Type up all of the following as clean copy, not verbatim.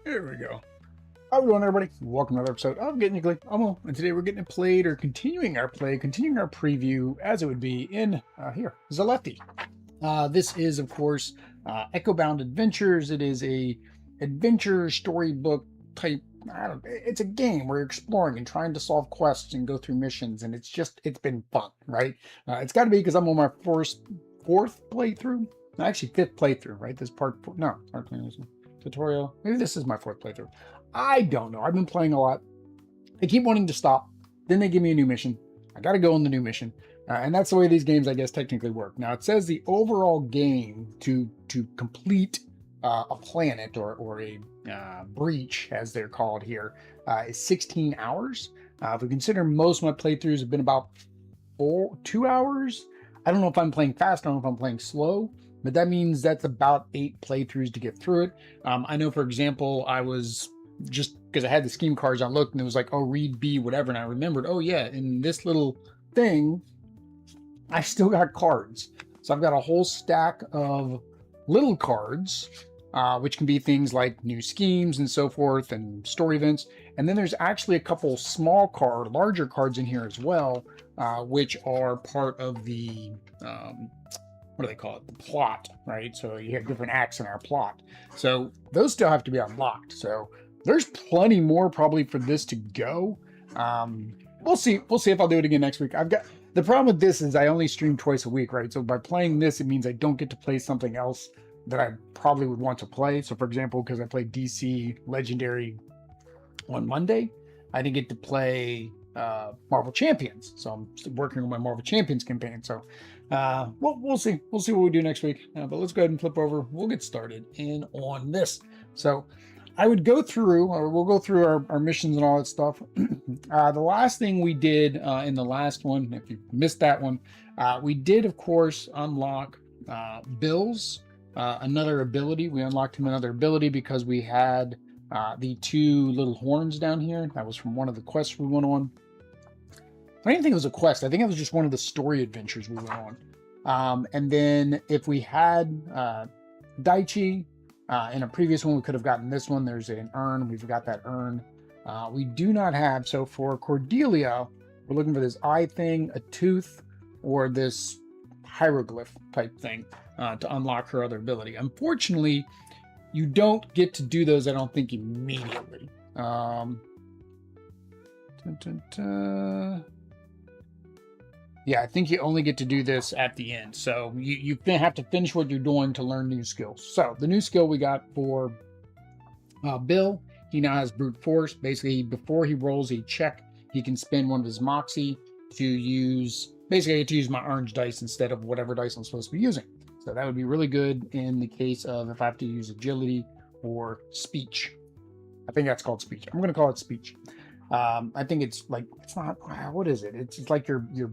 There we go. How's it going, everybody? Welcome to another episode of Getting Ugly. I'm Will, and today we're getting it played, or continuing our preview, as it would be in here, Zalethi. This is, of course, Echobound Adventures. It is a adventure storybook type. It's a game where you're exploring and trying to solve quests and go through missions, and it's been fun, right? It's got to be because I'm on my fourth playthrough. No, actually, fifth playthrough, right? This part four, no, tutorial. Maybe this is my fourth playthrough. I don't know. I've been playing a lot. I keep wanting to stop. Then they give me a new mission. I got to go on the new mission. And that's the way these games, I guess, technically work. Now, it says the overall game to complete a planet or a breach, as they're called here, is 16 hours. If we consider most of my playthroughs have been about 2 hours. I don't know if I'm playing fast. I don't know if I'm playing slow. But that means that's about 8 playthroughs to get through it. I know, for example, I was just because I had the scheme cards, I looked and it was like, oh, read B, whatever. And I remembered, oh, yeah, in this little thing, I still got cards. So I've got a whole stack of little cards, which can be things like new schemes and so forth and story events. And then there's actually a couple larger cards in here as well, which are part of the what do they call it? The plot, right? So you have different acts in our plot. So those still have to be unlocked. So there's plenty more probably for this to go. We'll see. We'll see if I'll do it again next week. The problem with this is I only stream twice a week, right? So by playing this, it means I don't get to play something else that I probably would want to play. So for example, because I played DC Legendary on Monday, I didn't get to play Marvel Champions. So I'm still working on my Marvel Champions campaign. So we'll see. We'll see what we do next week. But let's go ahead and flip over. We'll get started on this. So I would go through, or we'll go through our missions and all that stuff. The last thing we did in the last one, if you missed that one, we did, of course, unlock Bill's another ability. We unlocked him another ability because we had the 2 little horns down here. That was from one of the quests we went on. I didn't think it was a quest. I think it was just one of the story adventures we went on. And then if we had Daichi in a previous one, we could have gotten this one. There's an urn. We've got that urn. We do not have. So for Cordelia, we're looking for this eye thing, a tooth, or this hieroglyph type thing to unlock her other ability. Unfortunately, you don't get to do those, I don't think, immediately. Yeah, I think you only get to do this at the end. So you have to finish what you're doing to learn new skills. So the new skill we got for Bill, he now has brute force. Basically, before he rolls a check, he can spend one of his moxie to use, basically I get to use my orange dice instead of whatever dice I'm supposed to be using. So that would be really good in the case of if I have to use agility or speech. I think that's called speech. I'm going to call it speech. I think it's like, it's not, what is it? It's like your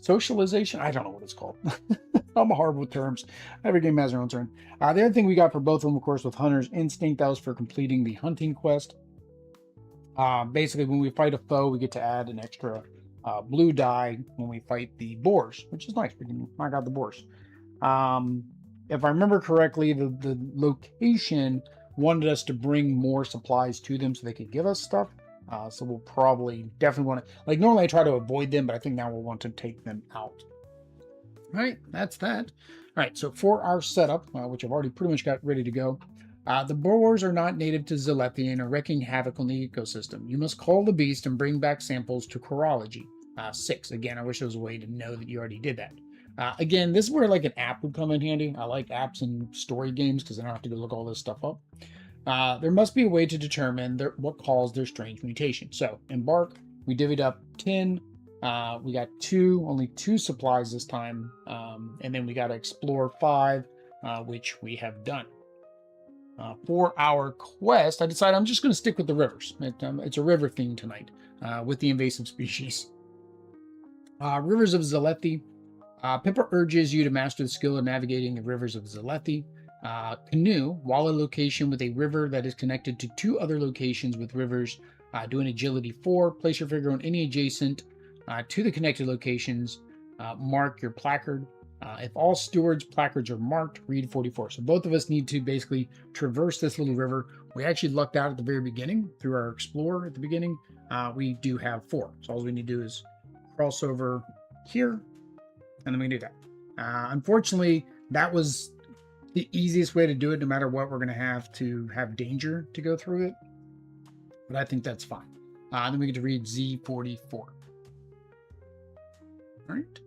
socialization. I don't know what it's called. I'm horrible with terms. Every game has their own term. The other thing we got for both of them, of course, with Hunter's Instinct, that was for completing the hunting quest. Basically, when we fight a foe, we get to add an extra blue die when we fight the boars, which is nice. We can knock out the boars. If I remember correctly, the location wanted us to bring more supplies to them so they could give us stuff. So we'll probably definitely want to, like, normally I try to avoid them, but I think now we'll want to take them out. All right, that's that. All right, so for our setup, which I've already pretty much got ready to go, the boars are not native to Zalethi and are wreaking havoc on the ecosystem. You must call the beast and bring back samples to Chorology. 6. Again, I wish there was a way to know that you already did that. Again, this is where like an app would come in handy. I like apps in story games because I don't have to go look all this stuff up. There must be a way to determine what caused their strange mutation. So embark, we divvied up 10. We got only 2 supplies this time. And then we got to explore 5, which we have done. For our quest, I decided I'm just going to stick with the rivers. It's a river theme tonight with the invasive species. Rivers of Zalethi. Pippa urges you to master the skill of navigating the rivers of Zalethi. Canoe, while a location with a river that is connected to 2 other locations with rivers, do an agility 4. Place your figure on any adjacent to the connected locations. Mark your placard. If all stewards placards are marked, read 44. So both of us need to basically traverse this little river. We actually lucked out at the very beginning through our explorer at the beginning. We do have 4. So all we need to do is cross over here, and then we can do that. Unfortunately, that was the easiest way to do it. No matter what, we're going to have danger to go through it. But I think that's fine. Then we get to read Z44. All right.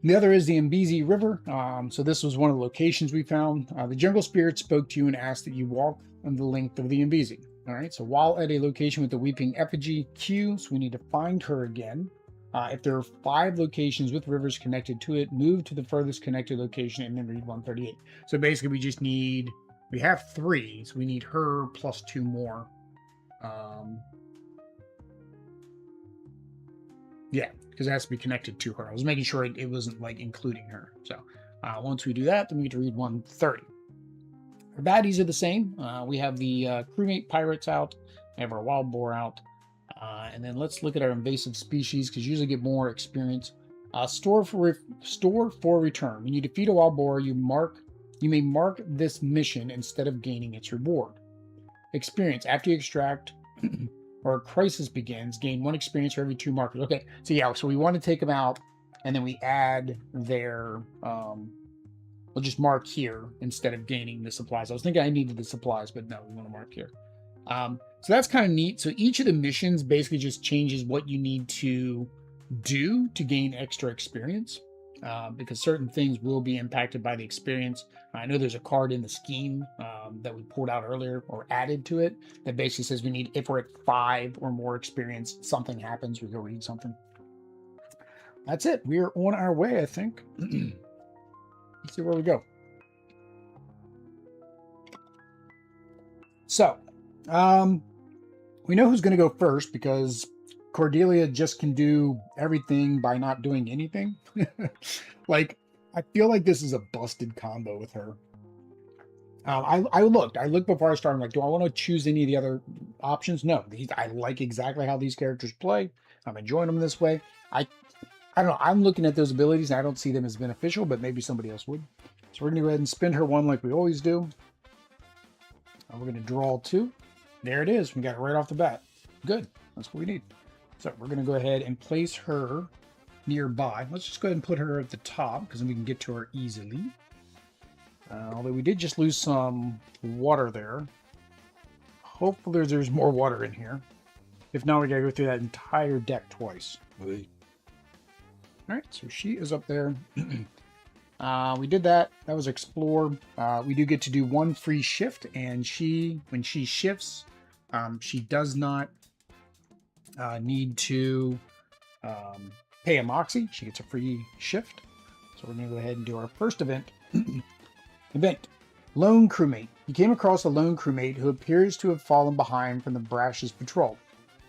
The other is the Embezi River. So this was one of the locations we found. The jungle spirit spoke to you and asked that you walk on the length of the Embezi. All right. So while at a location with the weeping effigy Q, so we need to find her again. If there are 5 locations with rivers connected to it, move to the furthest connected location and then read 138. So basically we have 3, so we need her plus 2 more. Yeah, because it has to be connected to her. I was making sure it wasn't like including her. So once we do that, then we get to read 130. Our baddies are the same. We have the crewmate pirates out. We have our wild boar out. And then let's look at our invasive species, because you usually get more experience. Store for return. When you defeat a wild boar, you may mark this mission instead of gaining its reward. Experience. After you extract or a crisis begins, gain 1 experience for every 2 markers. Okay, so yeah, so we want to take them out, and then we add their, we'll just mark here instead of gaining the supplies. I was thinking I needed the supplies, but no, we want to mark here. So that's kind of neat. So each of the missions basically just changes what you need to do to gain extra experience, because certain things will be impacted by the experience. I know there's a card in the scheme that we pulled out earlier or added to it that basically says we need, if we're at 5 or more experience, something happens, we go read something. That's it. We are on our way, I think. Let's see where we go. So, we know who's going to go first because Cordelia just can do everything by not doing anything. Like, I feel like this is a busted combo with her. I looked before I started. I'm like, do I want to choose any of the other options? No, I like exactly how these characters play. I'm enjoying them this way. I don't know. I'm looking at those abilities and I don't see them as beneficial, but maybe somebody else would. So we're going to go ahead and spend her 1 like we always do. And we're going to draw 2. There it is. We got it right off the bat. Good. That's what we need. So we're going to go ahead and place her nearby. Let's just go ahead and put her at the top because then we can get to her easily. Although we did just lose some water there. Hopefully there's more water in here. If not, we got to go through that entire deck twice. All right, so she is up there. We did that. That was explore. We do get to do 1 free shift, and when she shifts, she does not need to pay a moxie. She gets a free shift. So we're going to go ahead and do our first event. Event. Lone crewmate. You came across a lone crewmate who appears to have fallen behind from the Brash's patrol.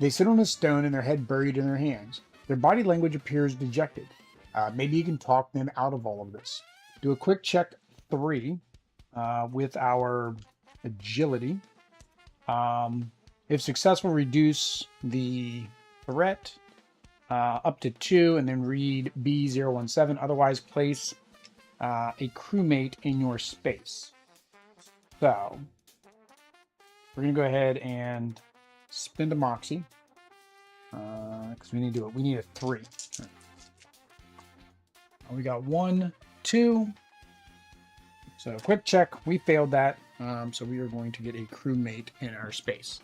They sit on a stone and their head buried in their hands. Their body language appears dejected. Maybe you can talk them out of all of this. Do a quick check 3 with our agility. If successful, reduce the threat up to 2 and then read B017. Otherwise, place a crewmate in your space. So we're going to go ahead and spend a moxie because we need to do it. We need a 3. We got 1, 2. So quick check. We failed that. So we are going to get a crewmate in our space.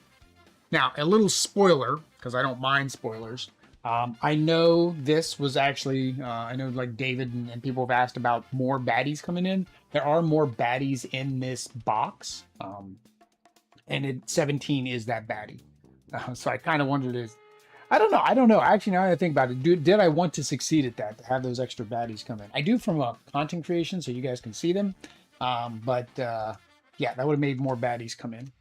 Now, a little spoiler, because I don't mind spoilers. I know this was actually, I know like David and people have asked about more baddies coming in. There are more baddies in this box. And 17 is that baddie. So I kind of wondered if, I don't know. Actually, now that I think about it, did I want to succeed at that, to have those extra baddies come in? I do from a content creation, so you guys can see them. Yeah, that would have made more baddies come in.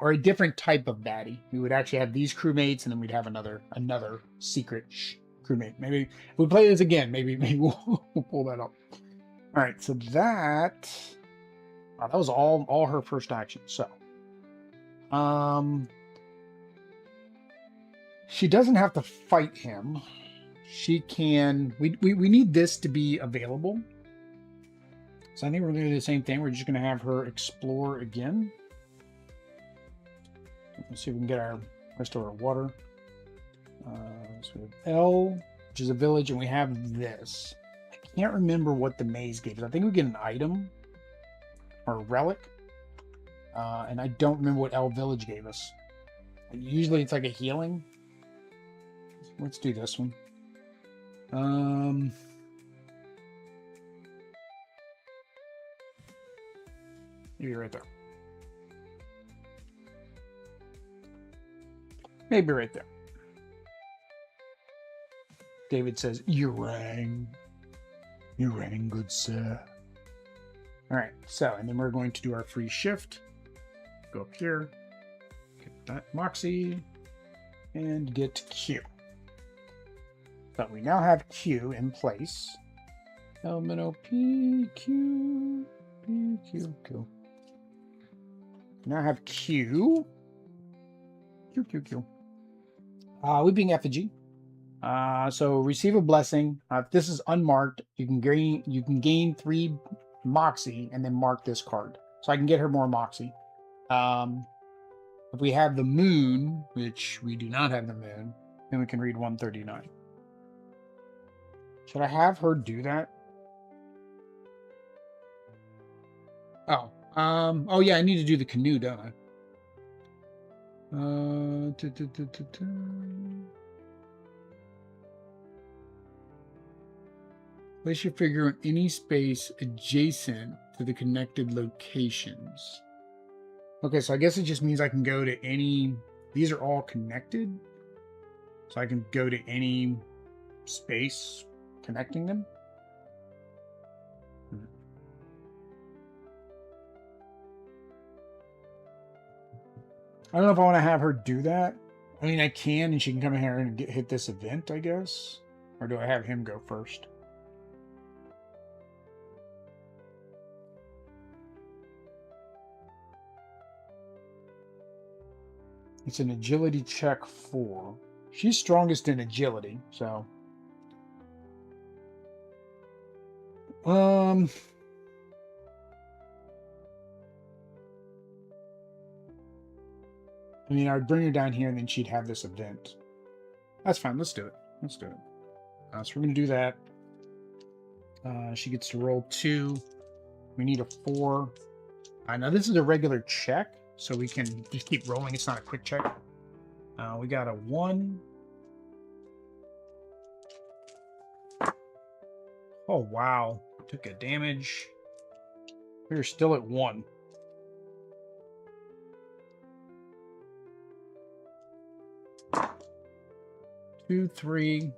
Or a different type of baddie. We would actually have these crewmates, and then we'd have another secret crewmate. Maybe if we play this again, maybe we'll pull that up. All right, so that was all her first action. So, she doesn't have to fight him. she can, we need this to be available. So I think we're going to do the same thing. We're just going to have her explore again. Let's see if we can get our rest of our water. So we have L, which is a village, and we have this. I can't remember what the maze gave us. I think we get an item or a relic. And I don't remember what L Village gave us. Usually it's like a healing. Let's do this one. Maybe right there. Maybe right there. David says, "You rang. You rang, good sir." All right, so, and then we're going to do our free shift. Go up here, get that Moxie, and get Q. So we now have Q in place. Elemental P, Q, P, Q, Q. Now have Q. Q, Q, Q. Weeping Effigy. So receive a blessing. If this is unmarked, you can gain 3 Moxie and then mark this card. So I can get her more Moxie. If we have the moon, which we do not have the moon, then we can read 139. Should I have her do that? Oh yeah, I need to do the canoe, don't I? Place your figure in any space adjacent to the connected locations. Okay, so I guess it just means I can go to any... These are all connected. So I can go to any space connecting them. I don't know if I want to have her do that. I mean, I can, and she can come in here and hit this event, I guess. Or do I have him go first? It's an agility check 4. She's strongest in agility, so. I mean, I would bring her down here and then she'd have this event. That's fine. Let's do it. Let's do it. So we're going to do that. She gets to roll 2. We need a 4. Now this is a regular check, so we can just keep rolling. It's not a quick check. We got a 1. Oh, wow. Took a damage. We're still at 1. Two, 3.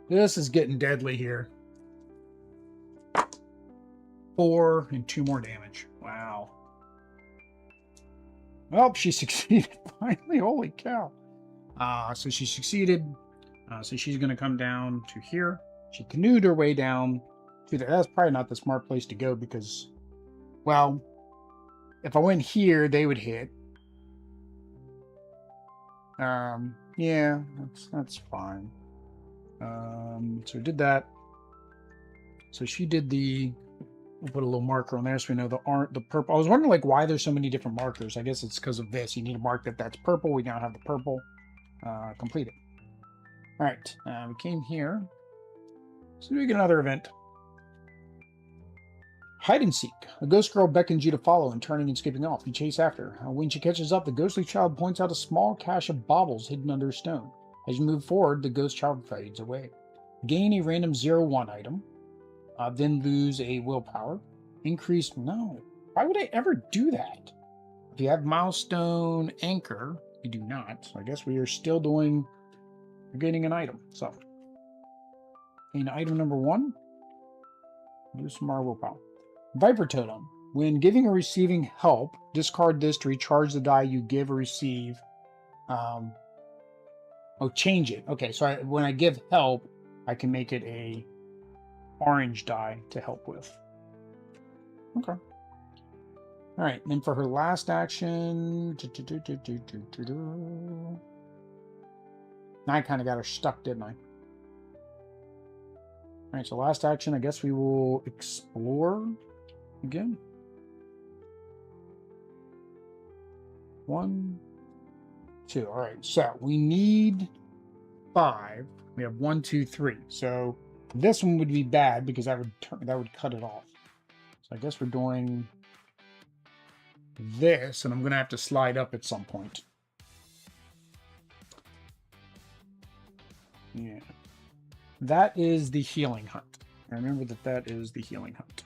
This is getting deadly here. 4 and 2 more damage. Wow. Well, she succeeded finally. Holy cow. So she succeeded. So she's going to come down to here. She canoed her way down to the... That's probably not the smart place to go because, well, if I went here, they would hit. Yeah, that's fine. So we did that. So she did the... We'll put a little marker on there so we know the purple. I was wondering like why there's so many different markers. I guess it's because of this. You need to mark that's purple. We now have the purple. Completed. All right. We came here. So we get another event. Hide and seek. A ghost girl beckons you to follow and turning and skipping off. You chase after her. When she catches up, the ghostly child points out a small cache of baubles hidden under a stone. As you move forward, the ghost child fades away. Gain a random 0-1 item. Then lose a willpower. Increase... No. Why would I ever do that? If you have milestone anchor, you do not. So I guess we are still doing... We're getting an item. So. In item number 1. Lose some more willpower. Viper Totem. When giving or receiving help, discard this to recharge the die you give or receive. Oh, change it. Okay, so when I give help, I can make it a orange die to help with. Okay. All right, and then for her last action... Now I kind of got her stuck, didn't I? All right, so last action, I guess we will explore again. 1, 2. All right, so we need 5. We have 1, 2, 3. So this one would be bad because that would cut it off. So I guess we're doing this, and I'm gonna have to slide up at some point. Yeah. That is the healing hunt. I remember that is the healing hunt.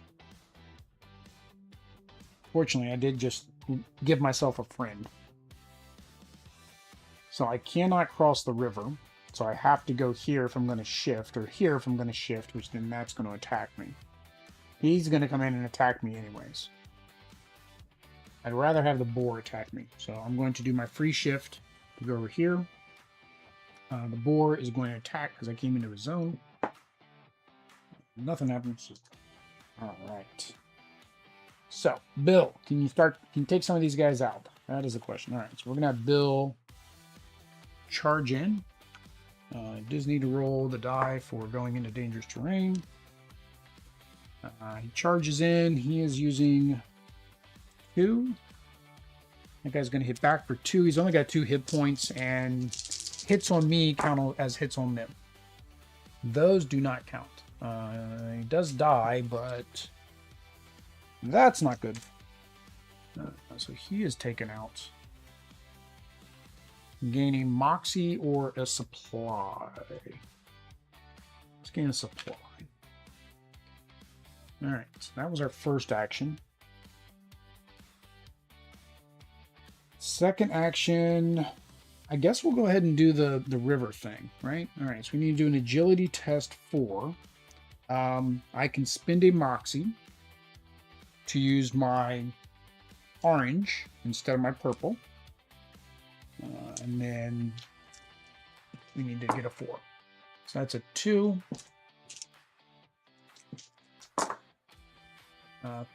Fortunately, I did just give myself a friend. So I cannot cross the river. So I have to go here if I'm going to shift, or here if I'm going to shift, which then that's going to attack me. He's going to come in and attack me anyways. I'd rather have the boar attack me. So I'm going to do my free shift to go over here. The boar is going to attack because I came into his zone. Nothing happens. All right. So, Bill, can you take some of these guys out? That is the question. All right, so we're going to have Bill charge in. Does need to roll the die for going into dangerous terrain. He charges in. He is using 2. That guy's going to hit back for 2. He's only got 2 hit points, and hits on me count as hits on them. Those do not count. He does die, but that's not good. So he is taken out. Gaining Moxie or a supply. Let's gain a supply. Alright, so that was our first action. Second action, I guess we'll go ahead and do the river thing, right? Alright, so we need to do an agility test 4. I can spend a Moxie to use my orange instead of my purple. And then we need to get a 4. So that's a 2.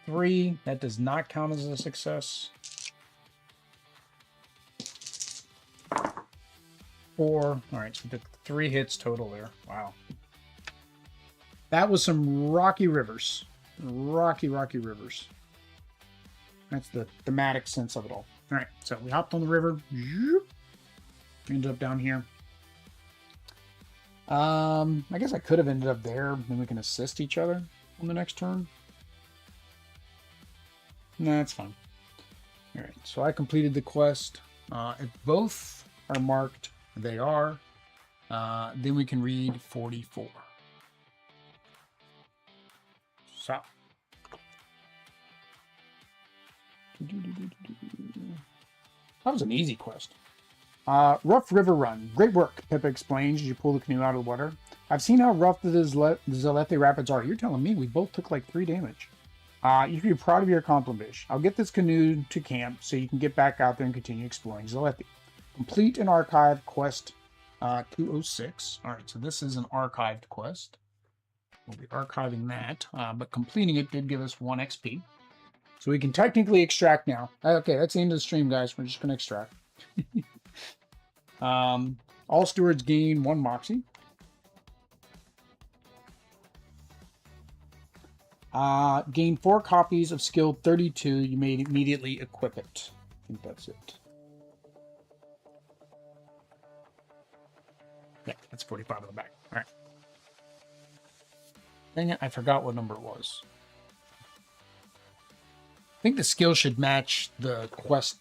3. That does not count as a success. 4. All right, so we did 3 hits total there. Wow. That was some rocky rivers. Rocky rivers. That's the thematic sense of it all. All right, so we hopped on the river. Ended up down here. I guess I could have ended up there. Then we can assist each other on the next turn. Nah, that's fine. All right, so I completed the quest. If both are marked, they are. Then we can read 44. So. That was an easy quest. Rough river run. Great work, Pippa explains as you pull the canoe out of the water. I've seen how rough the Zalethi rapids are. You're telling me we both took like 3 damage. You can be proud of your accomplishment. I'll get this canoe to camp so you can get back out there and continue exploring Zalethi. Complete an archive quest 206. All right, so this is an archived quest. We'll be archiving that, but completing it did give us 1 XP. So we can technically extract now. Okay, that's the end of the stream, guys. We're just going to extract. All stewards gain 1 Moxie. Gain 4 copies of skill 32. You may immediately equip it. I think that's it. Yeah, that's 45 on the back. All right. Dang it, I forgot what number it was. I think the skill should match the quest,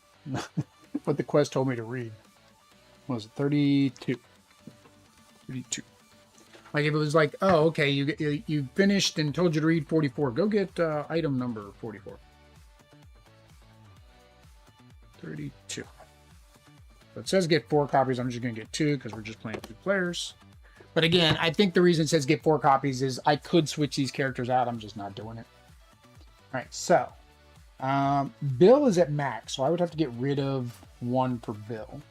what the quest told me to read. What was it, 32? 32. Like if it was like, oh, okay, you finished and told you to read 44. Go get item number 44. 32. So it says get 4 copies. I'm just going to get 2 because we're just playing 2 players. But again, I think the reason it says get 4 copies is I could switch these characters out. I'm just not doing it. All right, so Bill is at max, so I would have to get rid of 1 for Bill.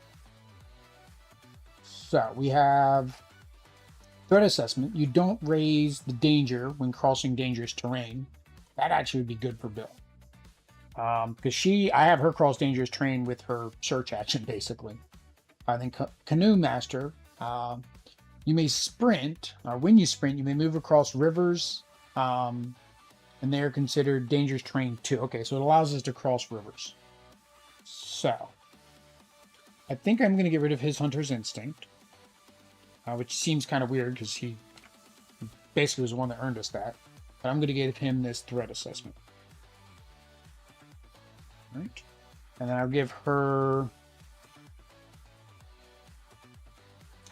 So we have threat assessment. You don't raise the danger when crossing dangerous terrain. That actually would be good for Bill. Because I have her cross dangerous terrain with her search action, basically. I think Canoe Master, You may sprint. When you sprint, you may move across rivers, and they are considered dangerous terrain too. Okay, so it allows us to cross rivers. So, I think I'm going to get rid of his Hunter's Instinct, which seems kind of weird because he basically was the one that earned us that. But I'm going to give him this threat assessment. Right. And then I'll give her...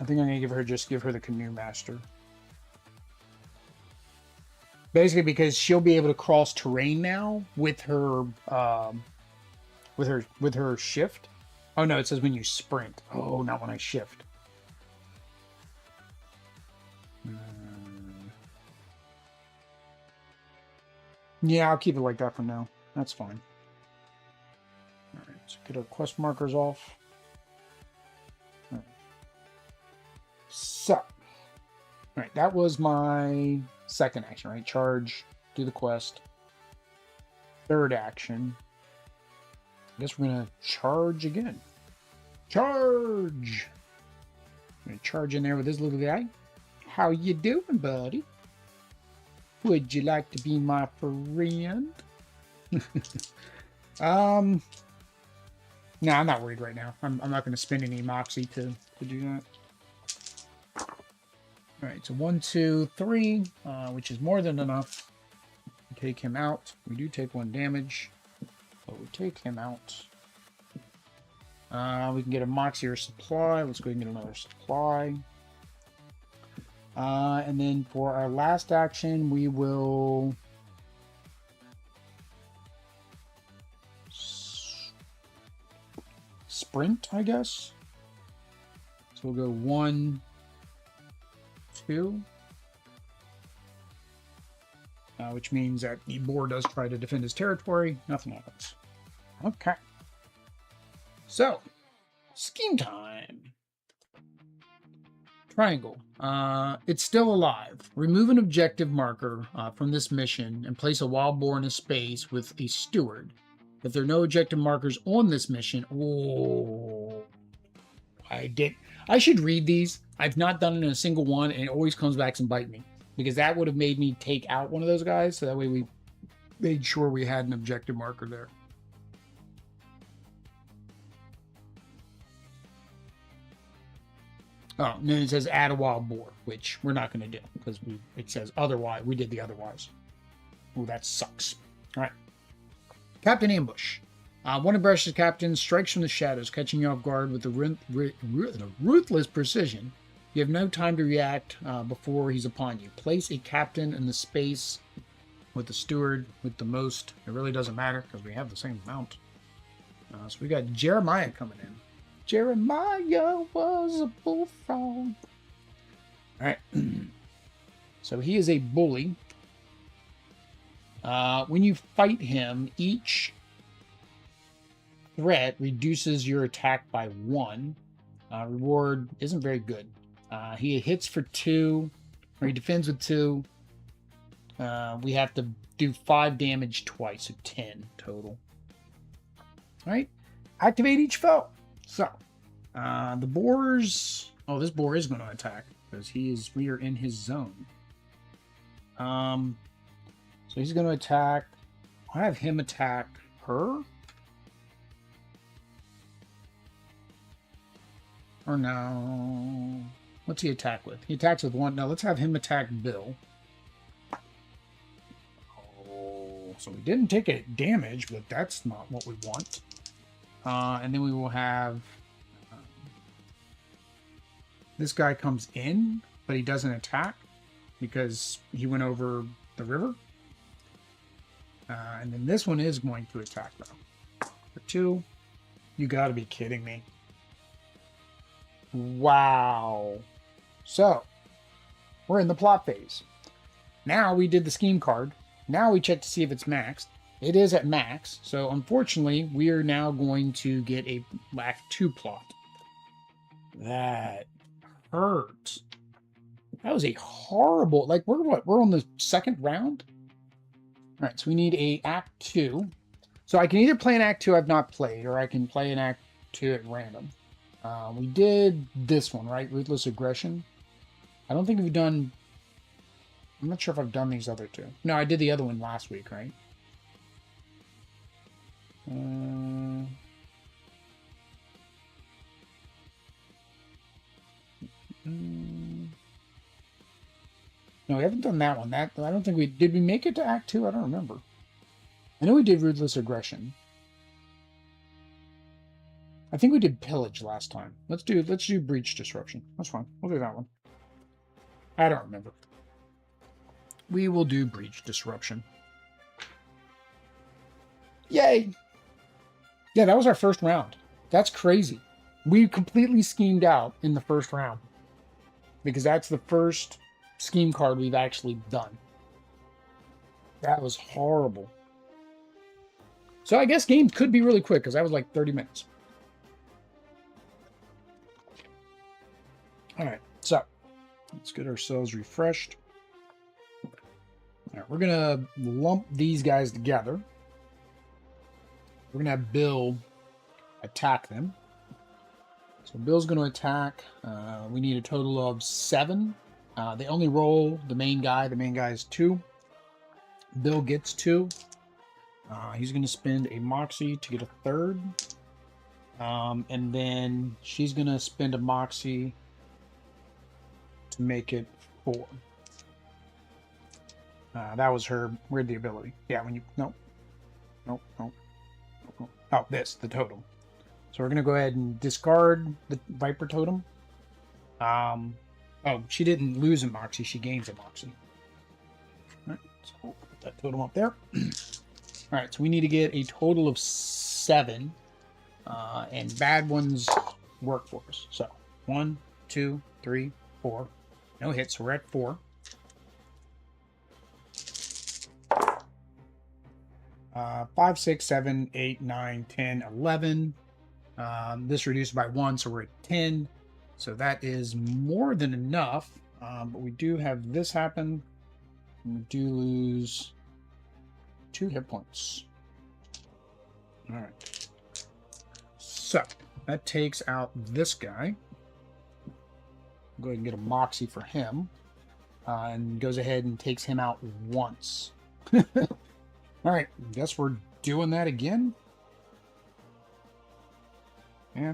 I think I'm going to give her the Canoe Master. Basically because she'll be able to cross terrain now with her shift. Oh no, it says when you sprint. Oh, not when I shift. Yeah, I'll keep it like that for now. That's fine. Alright, let's get our quest markers off. Alright. So, alright, that was my second action, right? Charge, do the quest. Third action. I guess we're gonna charge again. Charge! I'm gonna charge in there with this little guy. How you doing, buddy? Would you like to be my friend? No, I'm not worried right now. I'm not going to spend any moxie to do that. All right, so 1, 2, 3, which is more than enough to take him out. We do take 1 damage, but we take him out. We can get a moxie or supply. Let's go ahead and get another supply. And then for our last action, we will sprint, I guess. So we'll go 1, 2, which means that the boar does try to defend his territory. Nothing happens. Okay. So, scheme time. Triangle. It's still alive. Remove an objective marker from this mission and place a wild boar in a space with a steward. If there are no objective markers on this mission, I should read these. I've not done it in a single one, and it always comes back and bite me because that would have made me take out one of those guys. So that way we made sure we had an objective marker there. Oh, and then it says add a wild boar, which we're not going to do because it says otherwise. We did the otherwise. Oh, that sucks. All right. Captain Ambush. One of Brush's captains strikes from the shadows, catching you off guard with a ruthless precision. You have no time to react before he's upon you. Place a captain in the space with the steward with the most. It really doesn't matter because we have the same amount. So we got Jeremiah coming in. Jeremiah was a bullfrog. Alright. So he is a bully. When you fight him, each threat reduces your attack by 1. Reward isn't very good. He hits for 2, or he defends with 2. We have to do 5 damage twice, so 10 total. Alright. Activate each foe. So, the boars... Oh, this boar is going to attack, because we are in his zone. So he's going to attack... I have him attack her? Or no... What's he attack with? He attacks with 1... No, let's have him attack Bill. Oh, so we didn't take a damage, but that's not what we want. And then we will have this guy comes in, but he doesn't attack because he went over the river. And then this one is going to attack though. For 2. You gotta be kidding me. Wow. So, we're in the plot phase. Now we did the scheme card. Now we check to see if it's maxed. It is at max, so unfortunately, we are now going to get a Act 2 plot. That hurt. That was a horrible... Like, we're what? We're on the 2nd round? Alright, so we need a Act 2. So I can either play an Act 2 I've not played, or I can play an Act 2 at random. We did this one, right? Ruthless Aggression. I don't think we've done... I'm not sure if I've done these other two. No, I did the other one last week, right? No, we haven't done that one. I don't think we... Did we make it to Act 2? I don't remember. I know we did Ruthless Aggression. I think we did Pillage last time. Let's do Breach Disruption. That's fine. We'll do that one. I don't remember. We will do Breach Disruption. Yay! Yeah, that was our first round. That's crazy. We completely schemed out in the first round. Because that's the first scheme card we've actually done. That was horrible. So I guess games could be really quick, because that was like 30 minutes. Alright, so let's get ourselves refreshed. Alright, we're going to lump these guys together. We're going to have Bill attack them. So Bill's going to attack. We need a total of 7. They only roll the main guy. The main guy is 2. Bill gets 2. He's going to spend a Moxie to get a 3rd. And then she's going to spend a Moxie to make it 4. That was her... Where'd the ability? Yeah, when you... Nope. Nope, nope. Nope. Oh, the totem. So we're going to go ahead and discard the Viper Totem. Oh, she didn't lose a Moxie. She gains a Moxie. All right, so we'll put that totem up there. All right, so we need to get a total of 7. And bad ones work for us. So 1, 2, 3, 4. No hits, so we're at 4. Five, 6, 7, 8, 9, 10, 11. This reduced by 1, so we're at 10. So that is more than enough. But we do have this happen. And we do lose 2 hit points. All right. So that takes out this guy. Go ahead and get a Moxie for him. And goes ahead and takes him out once. All right. Guess we're doing that again. Yeah.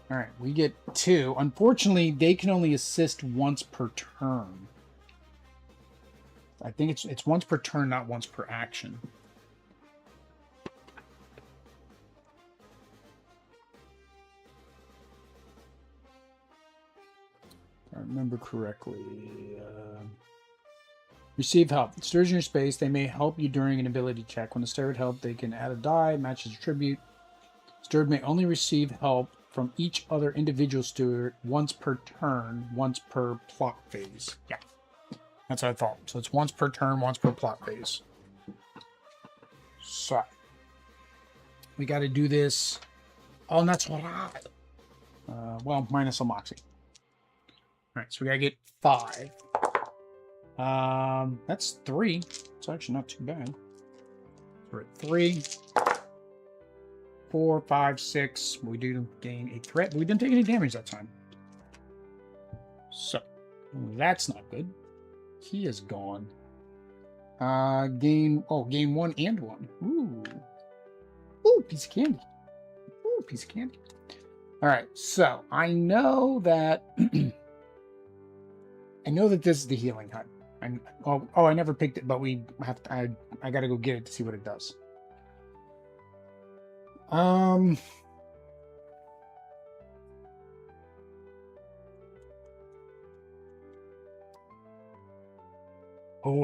All right. We get 2. Unfortunately, they can only assist once per turn. I think it's once per turn, not once per action. If I remember correctly. Receive help. Stewards in your space. They may help you during an ability check. When the steward help, they can add a die, matches attribute. Steward may only receive help from each other individual steward once per turn, once per plot phase. Yeah. That's what I thought. So it's once per turn, once per plot phase. So we got to do this. Oh, and that's right. Well, minus a Moxie. All right, so we got to get 5. That's 3. It's actually not too bad. We're at 3. 4, 5, 6. We do gain a threat, but we didn't take any damage that time. So that's not good. He is gone. Gain 1 and 1. Ooh. Ooh, piece of candy. Ooh, piece of candy. All right, so I know that I know that this is the healing hut. I never picked it, but we have to, I got to go get it to see what it does. Oh,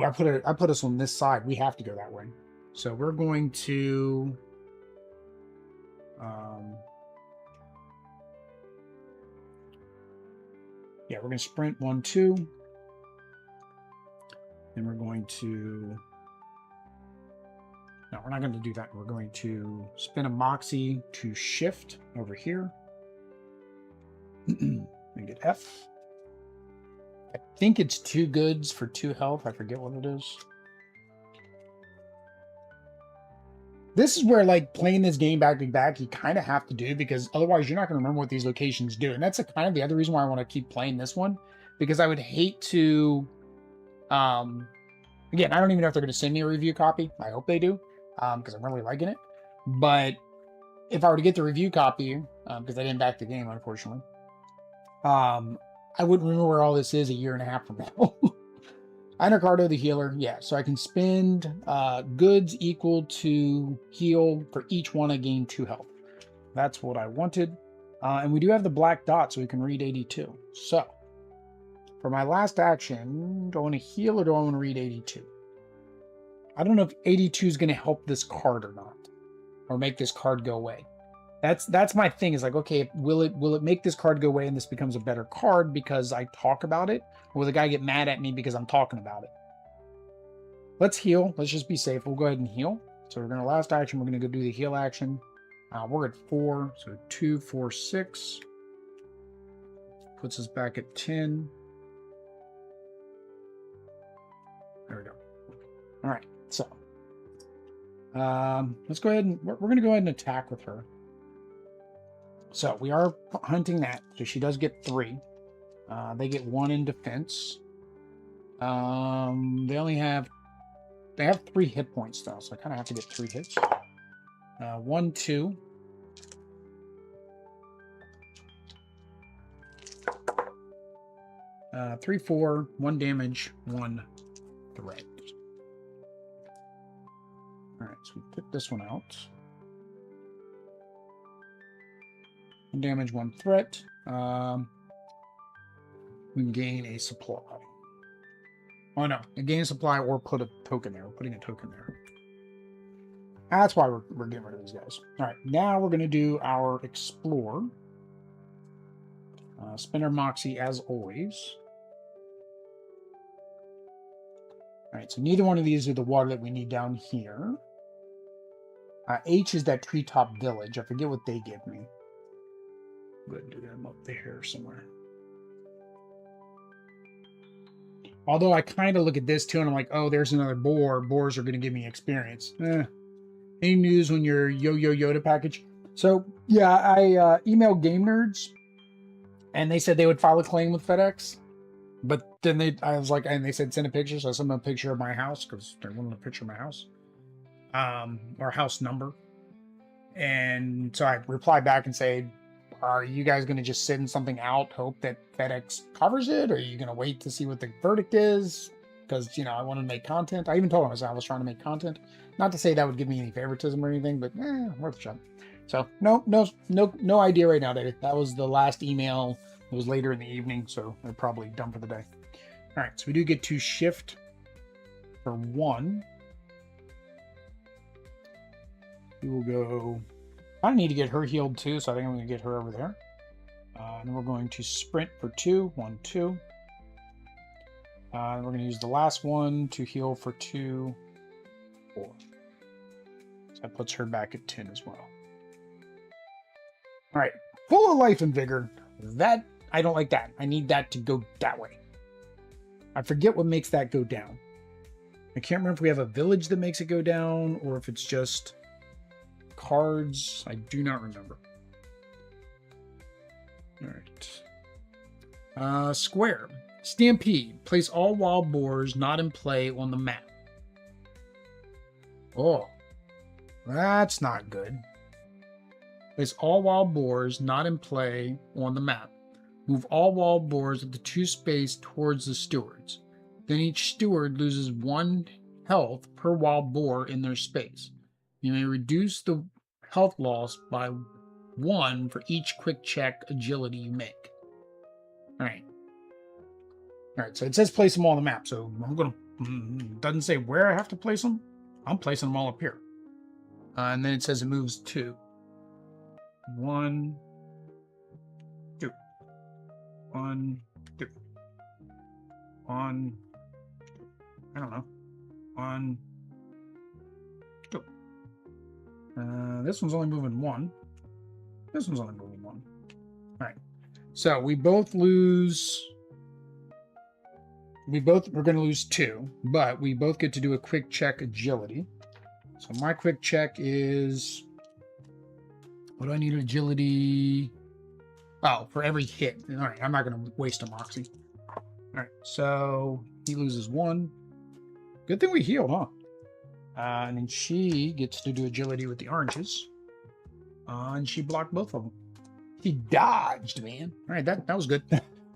I put us on this side. We have to go that way. So we're going to yeah, we're going to sprint 1, 2. Then we're going to... No, we're not going to do that. We're going to spin a Moxie to shift over here. And get F. I think it's 2 goods for 2 health. I forget what it is. This is where, like, playing this game back to back, you kind of have to do, because otherwise you're not going to remember what these locations do. And that's kind of the other reason why I want to keep playing this one. because I would hate to, again, I don't even know if they're going to send me a review copy. I hope they do, because I'm really liking it. But if I were to get the review copy, because I didn't back the game, unfortunately, I wouldn't remember where all this is a year and a half from now. Anacardo the healer, yeah. So I can spend goods equal to heal for each one. I gain 2 health. That's what I wanted. And we do have the black dot, so we can read 82. So for my last action, do I want to heal or do I want to read 82? I don't know if 82 is going to help this card or not, or make this card go away. That's my thing, is like, okay, will it make this card go away and this becomes a better card because I talk about it? Or will the guy get mad at me because I'm talking about it? Let's heal. Let's just be safe. We'll go ahead and heal. So we're going to last action. We're going to go do the heal action. We're at 4. So 2, 4, 6. Puts us back at 10. There we go. All right. So let's go ahead and we're going to go ahead and attack with her. So we are hunting that. So she does get 3. They get 1 in defense. They have 3 hit points though, so I kind of have to get 3 hits. 1, 2. Uh, 3, 4. 1 damage. 1 threat. All right, so we took this one out. 1 damage, 1 threat. We gain a supply. Oh no, a gain a supply or put a token there. We're putting a token there. That's why we're getting rid of these guys. All right, now we're going to do our explore. Spend our moxie as always. All right, so neither one of these are the water that we need down here. H is that treetop village. I forget what they give me. Go ahead and do them up there somewhere. Although I kind of look at this too and I'm like, oh, there's another boar. Boars are going to give me experience. Any news on your Yo-Yo Yoda package? So, yeah, I emailed Game Nerds and they said they would file a claim with FedEx. But then I was like, and they said send a picture. So I sent them a picture of my house because they wanted a picture of my house. Or house number. And so I replied back and said, are you guys going to just send something out, hope that FedEx covers it? Or are you going to wait to see what the verdict is? Because, I want to make content. I even told them I was trying to make content. Not to say that would give me any favoritism or anything, but worth a shot. So no idea right now, David. That was the last email. It was later in the evening, so they're probably done for the day. All right, so we do get to shift for 1. We will go. I need to get her healed too, so I think I'm going to get her over there. And then we're going to sprint for 2. 1, 2. We're going to use the last one to heal for 2, 4. So that puts her back at 10 as well. All right, full of life and vigor. That I don't like that. I need that to go that way. I forget what makes that go down. I can't remember if we have a village that makes it go down or if it's just cards. I do not remember. All right. Square. Stampede. Place all wild boars not in play on the map. Oh, that's not good. Place all wild boars not in play on the map. Move all wild boars at the 2 space towards the stewards. Then each steward loses 1 health per wild boar in their space. You may reduce the health loss by 1 for each quick check agility you make. All right. All right, so it says place them all on the map. So I'm going to, doesn't say where I have to place them. I'm placing them all up here. And then it says it moves 2. 1, 2. 1, 2. 1, I don't know. 1, 2. This one's only moving 1. This one's only moving 1. All right. So we both lose. We're going to lose 2, but we both get to do a quick check agility. So my quick check is. What do I need agility? Oh, for every hit. All right, I'm not going to waste a moxie. All right, so he loses 1. Good thing we healed, huh? And then she gets to do agility with the oranges. And she blocked both of them. He dodged, man. All right, that was good.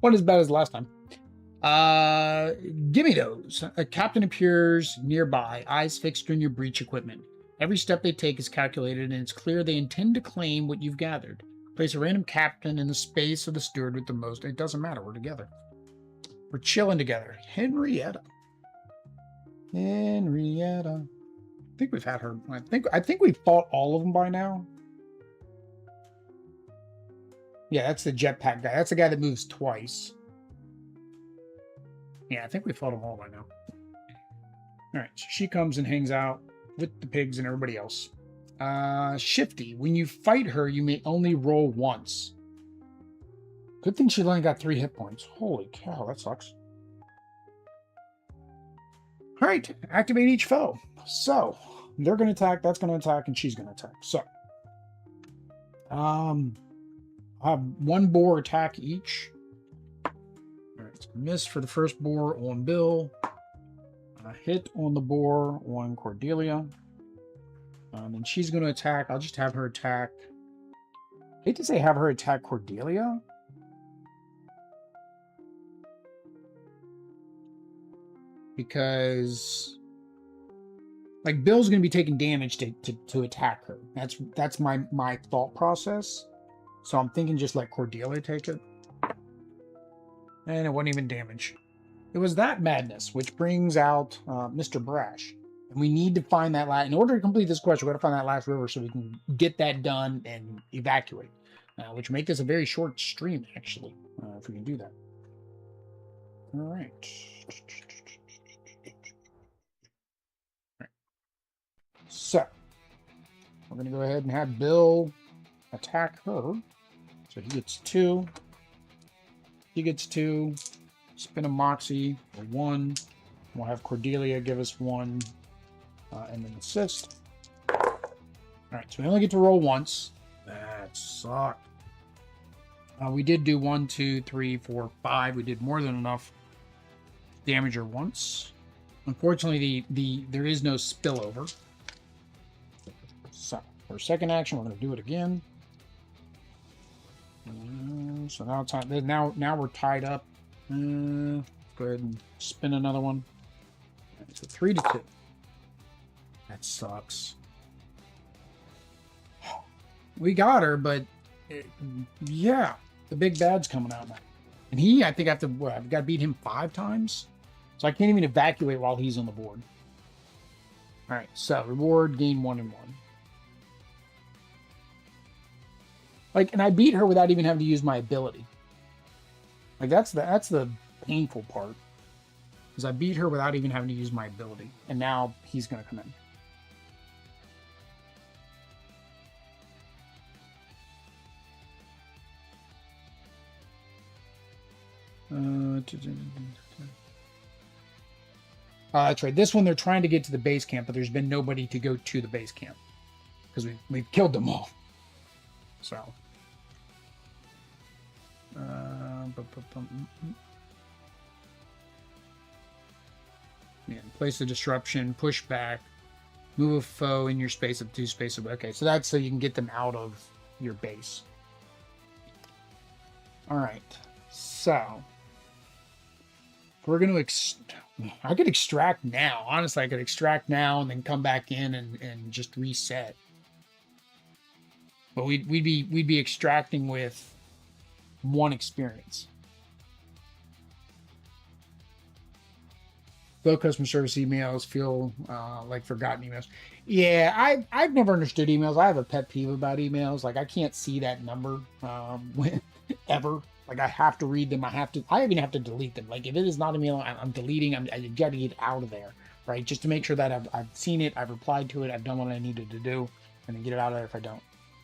Wasn't as bad as last time. Gimme those. A captain appears nearby, eyes fixed on your breach equipment. Every step they take is calculated, and it's clear they intend to claim what you've gathered. Place a random captain in the space of the steward with the most. It doesn't matter. We're together. We're chilling together. Henrietta. I think we've had her. I think we've fought all of them by now. Yeah, that's the jetpack guy. That's the guy that moves twice. Yeah, I think we fought them all by now. All right, so she comes and hangs out with the pigs and everybody else. Shifty. When you fight her, you may only roll once. Good thing she only got 3 hit points. Holy cow, that sucks. All right, activate each foe. So, they're going to attack, that's going to attack, and she's going to attack. So, I have 1 boar attack each. All right, so miss for the first boar on Bill. A hit on the boar on Cordelia. And she's going to attack. I'll just have her attack. I hate to say have her attack Cordelia. Because like Bill's going to be taking damage to attack her. That's my thought process. So I'm thinking just let Cordelia take it. And it wasn't even damage. It was that madness, which brings out Mr. Brash. And we need to find that last... In order to complete this quest, we've got to find that last river so we can get that done and evacuate. Which will make this a very short stream, actually, if we can do that. All right. So, we're going to go ahead and have Bill attack her. So he gets 2. He gets 2. Spin a Moxie for 1. We'll have Cordelia give us 1. And then assist. Alright, so we only get to roll once. That sucked. We did do 1, 2, 3, 4, 5. We did more than enough damage her once. Unfortunately, there is no spillover. So, for second action, we're going to do it again. So now it's time. Now we're tied up. Go ahead and spin another one. It's a 3 to 2. That sucks. We got her, but yeah, the big bad's coming out now. And I think I've got to beat him 5 times. So I can't even evacuate while he's on the board. All right, so reward, gain 1 and 1. Like, and I beat her without even having to use my ability. Like, that's the painful part. Is I beat her without even having to use my ability. And now he's going to come in. That's right. This one they're trying to get to the base camp, but there's been nobody to go to the base camp. Because we've killed them all. So. Yeah, place a disruption, push back, move a foe in your space of 2 spaces. Okay, so that's so you can get them out of your base. Alright, so we're going to I could extract now. Honestly, I could extract now and then come back in and just reset. But we'd be extracting with 1 experience. Low customer service emails feel like forgotten emails. Yeah, I've never understood emails. I have a pet peeve about emails. Like, I can't see that number ever. Like, I have to read them. I even have to delete them. Like, if it is not an email, I'm deleting. I got to get out of there, right? Just to make sure that I've seen it, I've replied to it, I've done what I needed to do, and then get it out of there if I don't.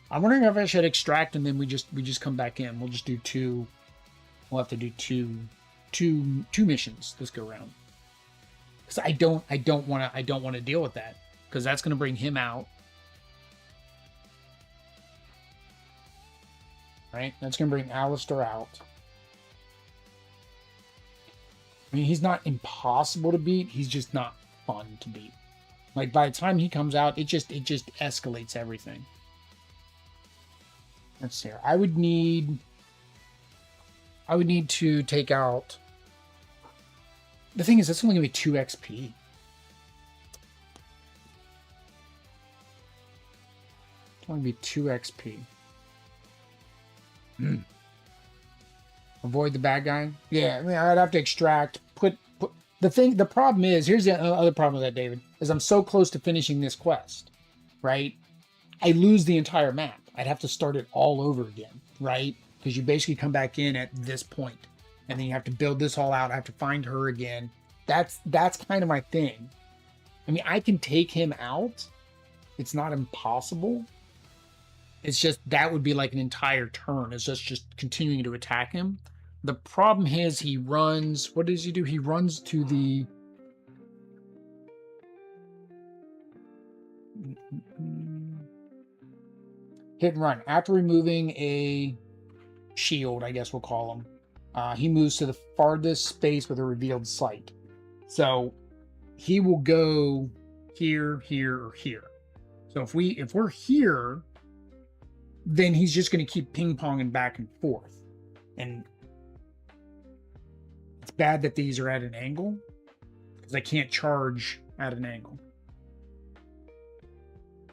I'm wondering if I should extract and then we just come back in. We'll just do 2. We'll have to do two missions this go round. Because I don't want to deal with that, because that's going to bring him out. Right? That's going to bring Alistair out. I mean, he's not impossible to beat. He's just not fun to beat. Like, by the time he comes out, it just escalates everything. Let's see here. I would need to take out... The thing is, that's only going to be 2 XP. It's only going to be 2 XP. Avoid the bad guy? Yeah, I mean, I'd have to extract, put... The problem is, here's the other problem with that, David, is I'm so close to finishing this quest, right? I lose the entire map. I'd have to start it all over again, right? Because you basically come back in at this point, and then you have to build this all out. I have to find her again. That's kind of my thing. I mean, I can take him out. It's not impossible. It's just that would be like an entire turn. It's just continuing to attack him. The problem is he runs... What does he do? He runs to the... Hit and run. After removing a shield, I guess we'll call him, he moves to the farthest space with a revealed sight. So he will go here, here, or here. So if we're here, then he's just going to keep ping-ponging back and forth. And it's bad that these are at an angle, because I can't charge at an angle.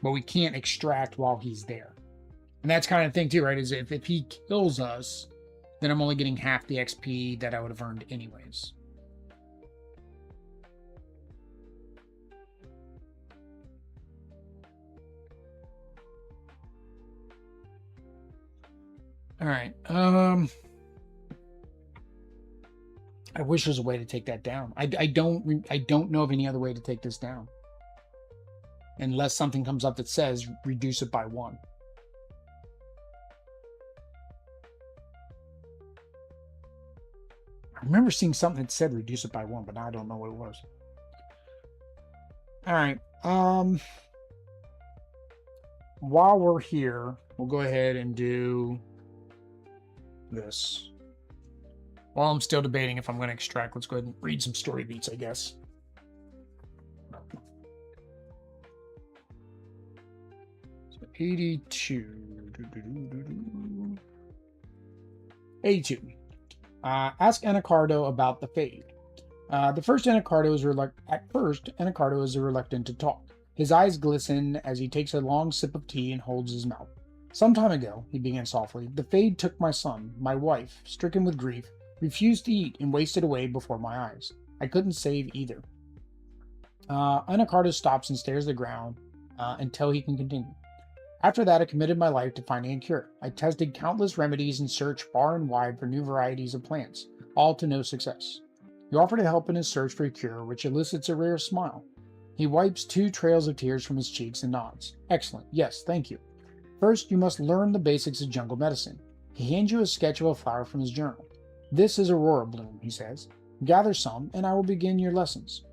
But we can't extract while he's there. And that's kind of the thing too, right? Is if he kills us, then I'm only getting half the XP that I would have earned anyways. All right. I wish there's a way to take that down. I don't know of any other way to take this down. Unless something comes up that says reduce it by 1. I remember seeing something that said reduce it by 1, but now I don't know what it was. All right. While we're here, we'll go ahead and do this. While I'm still debating if I'm going to extract, let's go ahead and read some story beats, I guess. So 82. 82. Ask Anacardo about the Fade. At first, Anacardo is reluctant to talk. His eyes glisten as he takes a long sip of tea and holds his mouth. Some time ago, he began softly, the Fade took my son, my wife, stricken with grief, refused to eat and wasted away before my eyes. I couldn't save either. Anacardo stops and stares at the ground until he can continue. After that, I committed my life to finding a cure. I tested countless remedies and searched far and wide for new varieties of plants, all to no success. He offered to help in his search for a cure, which elicits a rare smile. He wipes 2 trails of tears from his cheeks and nods. Excellent. Yes, thank you. First, you must learn the basics of jungle medicine. He hands you a sketch of a flower from his journal. This is Aurora Bloom, he says. Gather some, and I will begin your lessons.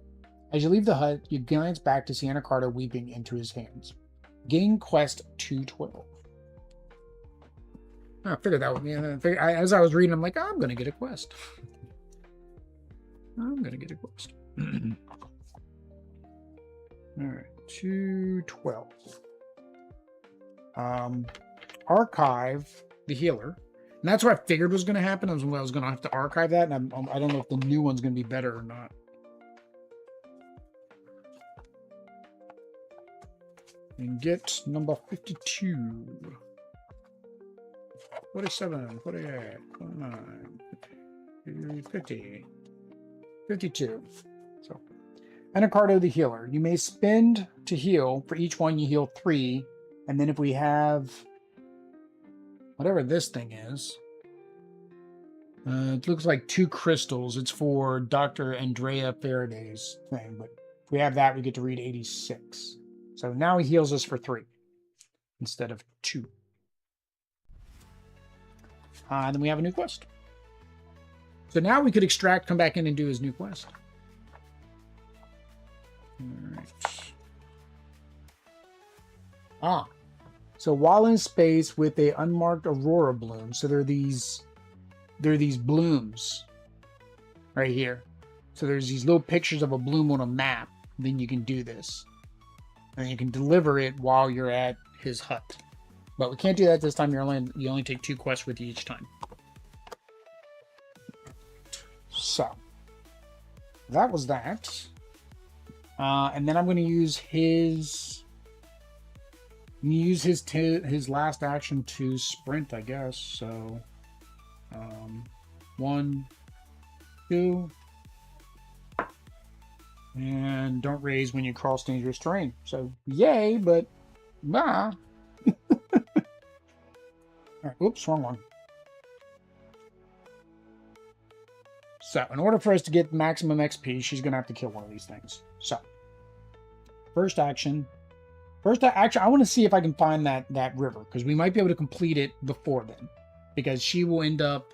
As you leave the hut, you glance back to see Anacardo weeping into his hands. Gain quest 212. I figured that would be... as I was reading, I'm like, I'm going to get a quest. I'm going to get a quest. All right, 212. Archive the healer. And that's what I figured was going to happen. I was going to have to archive that, and I don't know if the new one's going to be better or not. And get number 52. 47, 48, 49, 50, 52. So, Anacardo the healer. You may spend to heal. For each one, you heal 3. And then if we have whatever this thing is, it looks like 2 crystals. It's for Dr. Andrea Faraday's thing. But if we have that, we get to read 86. So now he heals us for 3 instead of 2. And then we have a new quest. So now we could extract, come back in and do his new quest. All right. So while in space with a unmarked Aurora Bloom, so there are these blooms right here. So there's these little pictures of a bloom on a map. Then you can do this. And you can deliver it while you're at his hut. But we can't do that this time. You only take 2 quests with you each time. So that was that. And then I'm going to use his last action to sprint, I guess. So 1, 2, and don't raise when you cross dangerous terrain. So yay, but nah. All right, oops, wrong one. So in order for us to get maximum XP, she's going to have to kill one of these things. So first action, I want to see if I can find that river, because we might be able to complete it before then, because she will end up...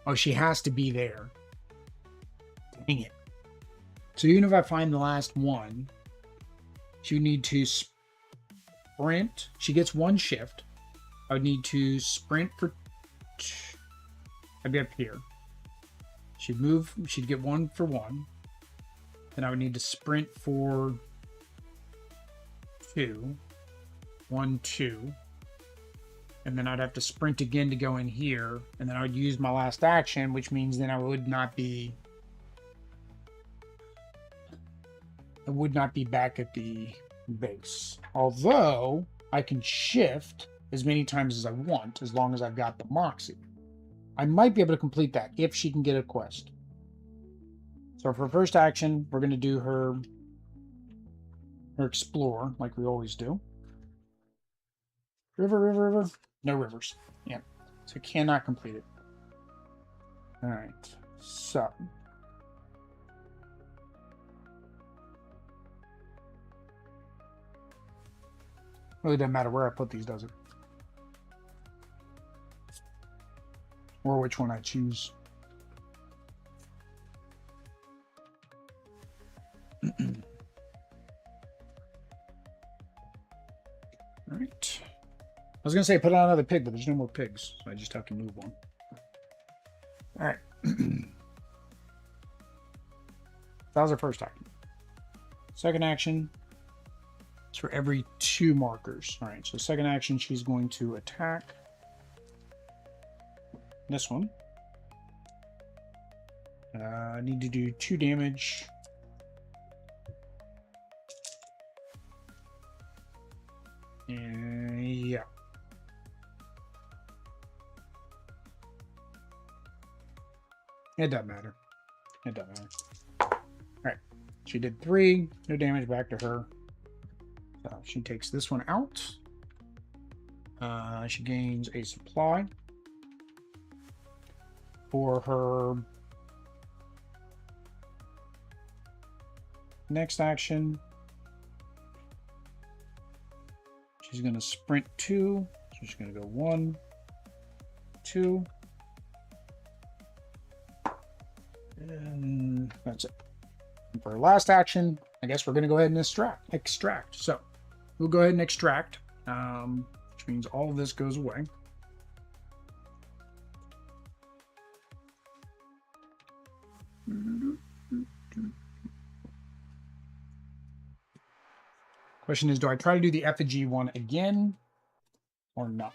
Oh, she has to be there. Dang it. So even if I find the last one, she would need to sprint. She gets 1 shift. I would need to sprint for... I'd be up here. She'd move. She'd get 1 for 1. Then I would need to sprint for 2. 1, 2. And then I'd have to sprint again to go in here. And then I would use my last action, which means then I would not be back at the base. Although I can shift as many times as I want, as long as I've got the Moxie. I might be able to complete that if she can get a quest. So for first action, we're going to do her explore, like we always do. River. No rivers. Yeah. So cannot complete it. All right. So. Really doesn't matter where I put these, does it? Or which one I choose. All right. I was going to say put on another pig, but there's no more pigs, so I just have to move one. All right. That was our first action. Second action is for every 2 markers. All right, so second action, she's going to attack this one. I need to do 2 damage. And yeah. It doesn't matter. It doesn't matter. Alright. She did 3. No damage back to her. So she takes this one out. She gains a supply. For her next action, she's going to sprint 2. So she's going to go 1, 2. And that's it. And for her last action, I guess we're going to go ahead and extract. So we'll go ahead and extract, which means all of this goes away. Question is, do I try to do the effigy one again or not?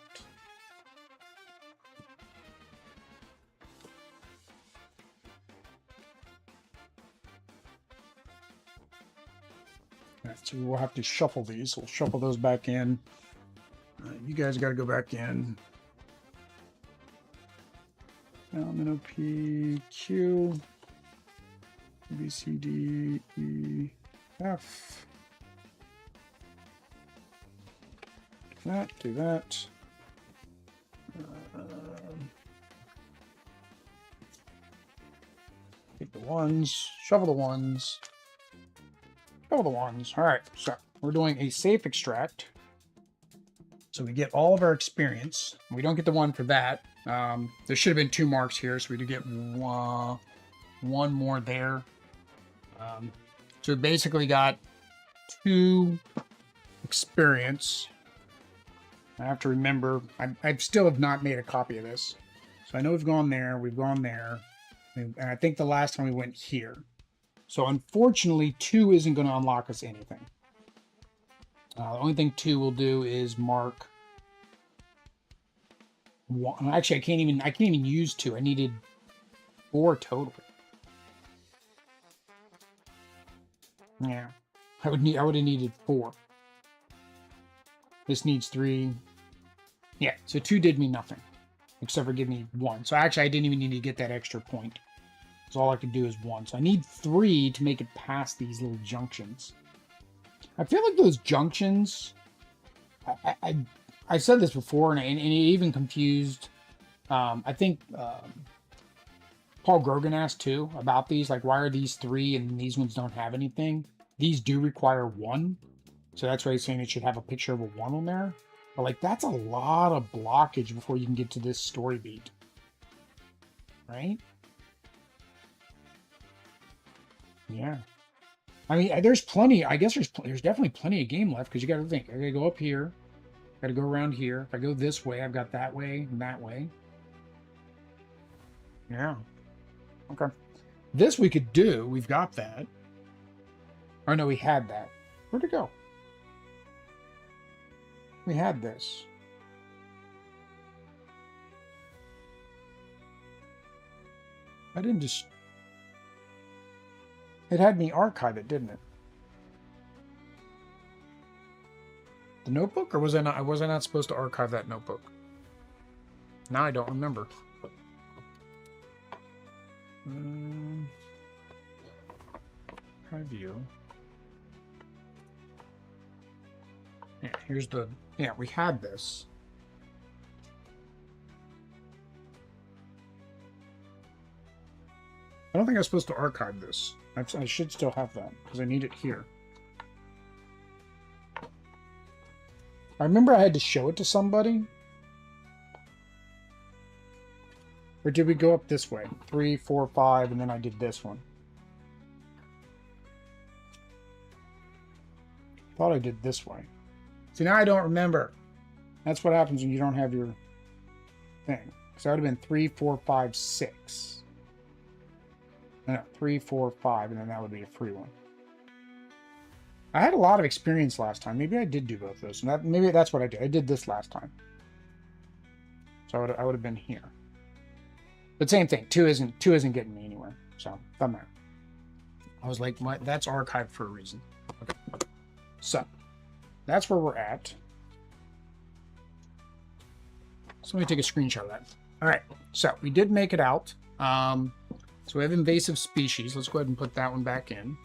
All right, so we'll have to shuffle these. We'll shuffle those back in. You guys got to go back in. N, O, P, Q, B, C, D, E, F. Do that. Take the 1s, shovel the 1s, shovel the 1s. All right, so we're doing a safe extract. So we get all of our experience. We don't get the 1 for that. There should have been 2 marks here, so we do get 1 more there. So we basically got 2 experience. I have to remember, I still have not made a copy of this. So I know we've gone there, And I think the last time we went here. So unfortunately, 2 isn't going to unlock us anything. The only thing 2 will do is mark 1. Actually, I can't even use 2. I needed 4 total. Yeah, I would have needed 4. This needs 3. Yeah, so 2 did me nothing, except for give me 1. So actually, I didn't even need to get that extra point. So all I could do is 1. So I need 3 to make it past these little junctions. I feel like those junctions, I said this before, and it even confused, I think Paul Grogan asked too about these, like, why are these 3 and these ones don't have anything? These do require 1, so that's why he's saying it should have a picture of a 1 on there. But, like, that's a lot of blockage before you can get to this story beat. Right? Yeah. I mean, there's plenty, I guess there's definitely plenty of game left, because you got to think, I got to go up here, got to go around here. If I go this way, I've got that way and that way. Yeah. Okay. This we could do. We've got that. Oh, no, we had that. Where'd it go? We had this. I didn't just... It had me archive it, didn't it? The notebook? Or was I not supposed to archive that notebook? Now I don't remember. View. Yeah, here's the... Yeah, we had this. I don't think I was supposed to archive this. I should still have that, because I need it here. I remember I had to show it to somebody. Or did we go up this way? 3, 4, 5, and then I did this one. Thought I did this way. See, now I don't remember. That's what happens when you don't have your thing. So that would have been 3, 4, 5, 6. No, 3, 4, 5, and then that would be a free one. I had a lot of experience last time. Maybe I did do both those. And maybe that's what I did. I did this last time. So I would have been here. But same thing. 2 isn't getting me anywhere. So doesn't matter. I was like, that's archived for a reason. Okay. So that's where we're at. So let me take a screenshot of that. All right. So we did make it out. So we have invasive species. Let's go ahead and put that one back in.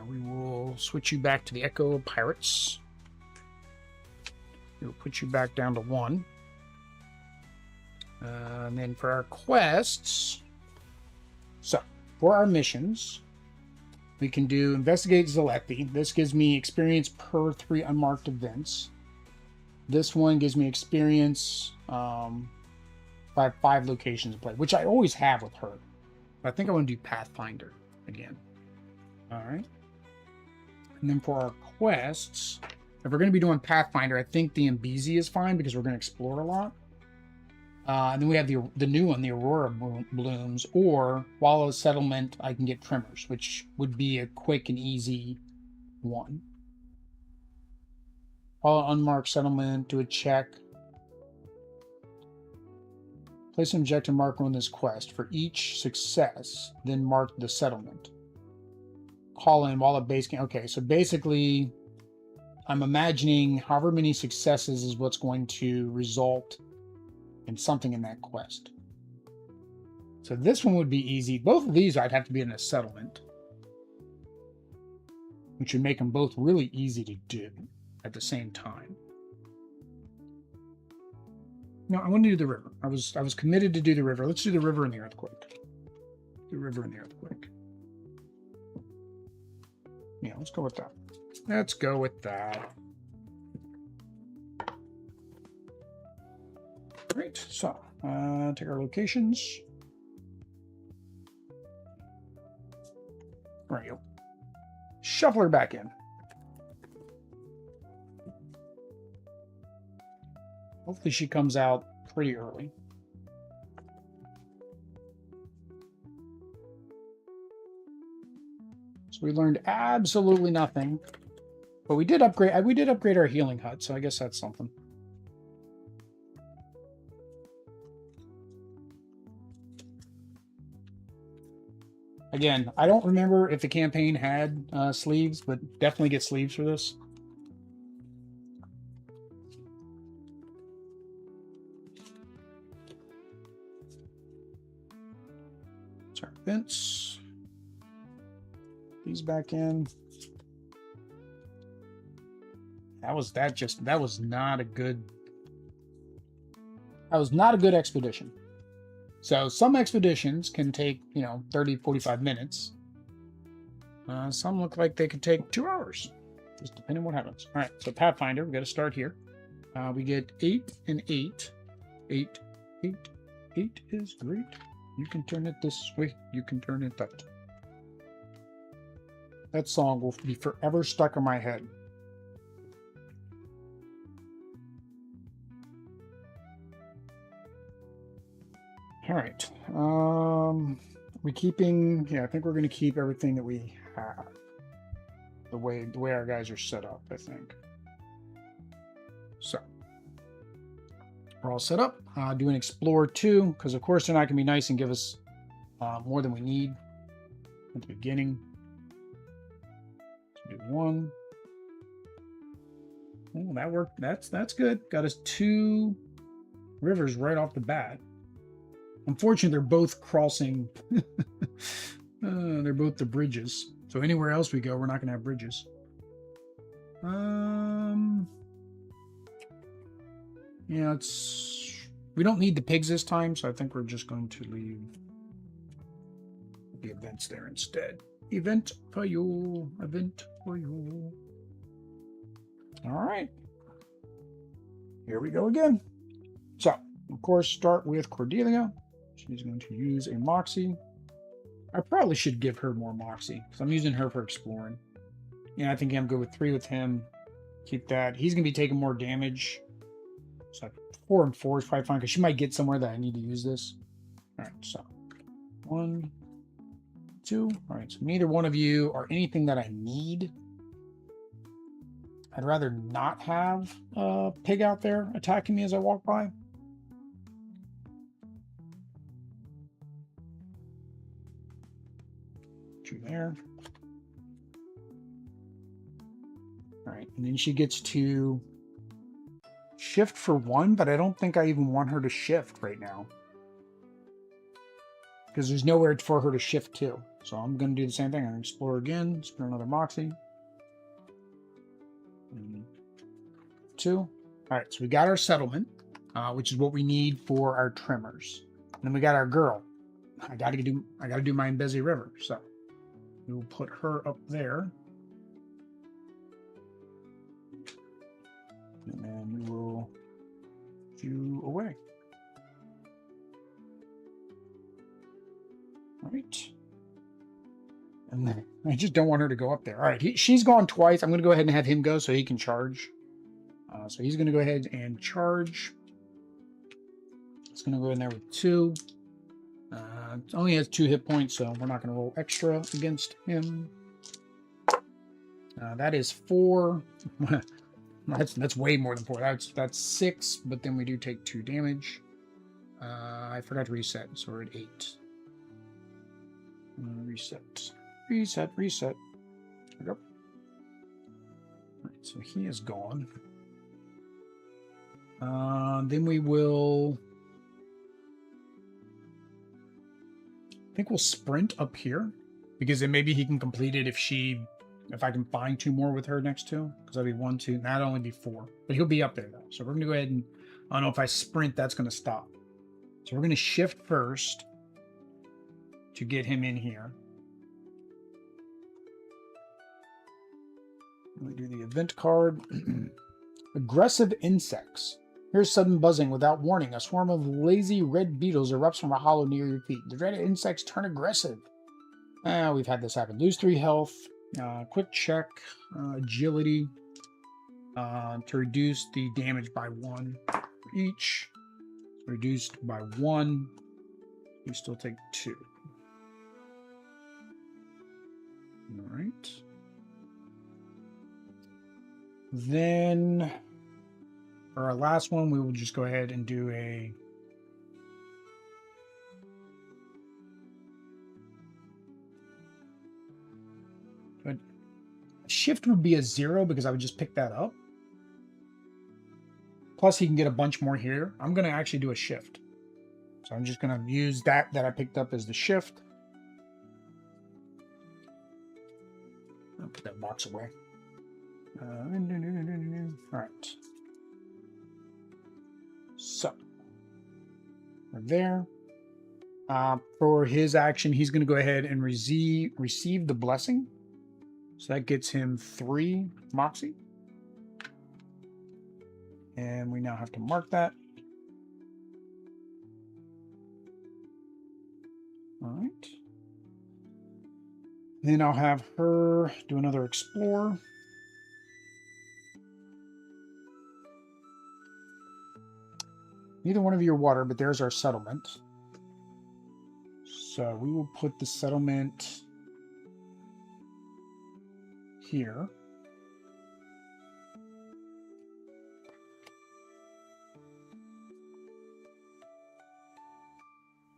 We will switch you back to the Echo Pirates. We'll put you back down to 1. And then for our quests, so for our missions, we can do Investigate Zalethi. This gives me experience per 3 unmarked events. This one gives me experience by 5 locations to play, which I always have with her. But I think I want to do Pathfinder again. All right. And then for our quests, if we're going to be doing Pathfinder, I think the Embezi is fine because we're going to explore a lot. And then we have the new one, the Aurora Blooms, or while a settlement, I can get Tremors, which would be a quick and easy one. While unmarked settlement, do a check. Place an objective marker on this quest. For each success, then mark the settlement. Call in while at base camp. Okay, so basically, I'm imagining however many successes is what's going to result in something in that quest. So this one would be easy. Both of these I'd have to be in a settlement, which would make them both really easy to do at the same time. No, I want to do the river. I was committed to do the river. Let's do the river and the earthquake. The river and the earthquake. Yeah, let's go with that. Let's go with that. Great. So, take our locations. There we go. Shuffle her back in. Hopefully she comes out pretty early. So we learned absolutely nothing. But we did upgrade our healing hut, so I guess that's something. Again, I don't remember if the campaign had sleeves, but definitely get sleeves for this. Turn vents. These back in. That was not a good expedition. So some expeditions can take, 30, 45 minutes. Some look like they could take 2 hours, just depending on what happens. All right, so Pathfinder, we got to start here. We get 8 and 8. 8, 8, 8 is great. You can turn it this way. You can turn it that. That song will be forever stuck in my head. All right. We keeping? Yeah, I think we're going to keep everything that we have. The way our guys are set up, I think. So we're all set up. Do an Explore 2, because of course they're not going to be nice and give us more than we need at the beginning. So do 1. Oh, that worked. That's good. Got us 2 rivers right off the bat. Unfortunately, they're both crossing. They're both the bridges. So anywhere else we go, we're not going to have bridges. Yeah, we don't need the pigs this time, so I think we're just going to leave the events there instead. Event for you. Event for you. All right. Here we go again. So, of course, start with Cordelia. She's going to use a Moxie. I probably should give her more Moxie, because I'm using her for exploring. Yeah, I think I'm good with 3 with him. Keep that. He's going to be taking more damage. So 4 and 4 is probably fine, because she might get somewhere that I need to use this. All right, so 1, 2. All right, so neither one of you are anything that I need. I'd rather not have a pig out there attacking me as I walk by. There. All right, and then she gets to shift for 1, but I don't think I even want her to shift right now, because there's nowhere for her to shift to. So I'm going to do the same thing. I'm going to explore again, spend another Moxie. 2. All right, so we got our settlement, which is what we need for our trimmers. And then we got our girl. I got to do my Embezi River, so we will put her up there. And then we will do away. All right. And then I just don't want her to go up there. All right, she's gone twice. I'm going to go ahead and have him go so he can charge. So he's going to go ahead and charge. It's going to go in there with 2. It only has 2 hit points, so we're not going to roll extra against him. That is 4. That's way more than 4. That's 6, but then we do take 2 damage. I forgot to reset, so we're at 8. Reset. There we go. All right, so he is gone. Then we will... I think we'll sprint up here, because then maybe he can complete it if I can find 2 more with her next to, because that'll be 1, 2, that'll only be 4, but he'll be up there though. So we're gonna go ahead and, I don't know if I sprint, that's gonna stop. So we're gonna shift first to get him in here. We do the event card. Aggressive insects. Here's sudden buzzing without warning. A swarm of lazy red beetles erupts from a hollow near your feet. The dreaded insects turn aggressive. We've had this happen. Lose 3 health. Quick check. Agility. To reduce the damage by 1 for each. Reduced by 1. You still take 2. All right. Then for our last one, we will just go ahead and do a shift would be a 0 because I would just pick that up. Plus he can get a bunch more here. I'm going to actually do a shift. So I'm just going to use that I picked up as the shift. I'll put that box away. All right. So we're there. For his action, he's going to go ahead and receive the blessing. So that gets him 3 moxie. And we now have to mark that. All right. Then I'll have her do another explore. Neither one of you are water, but there's our settlement. So we will put the settlement here.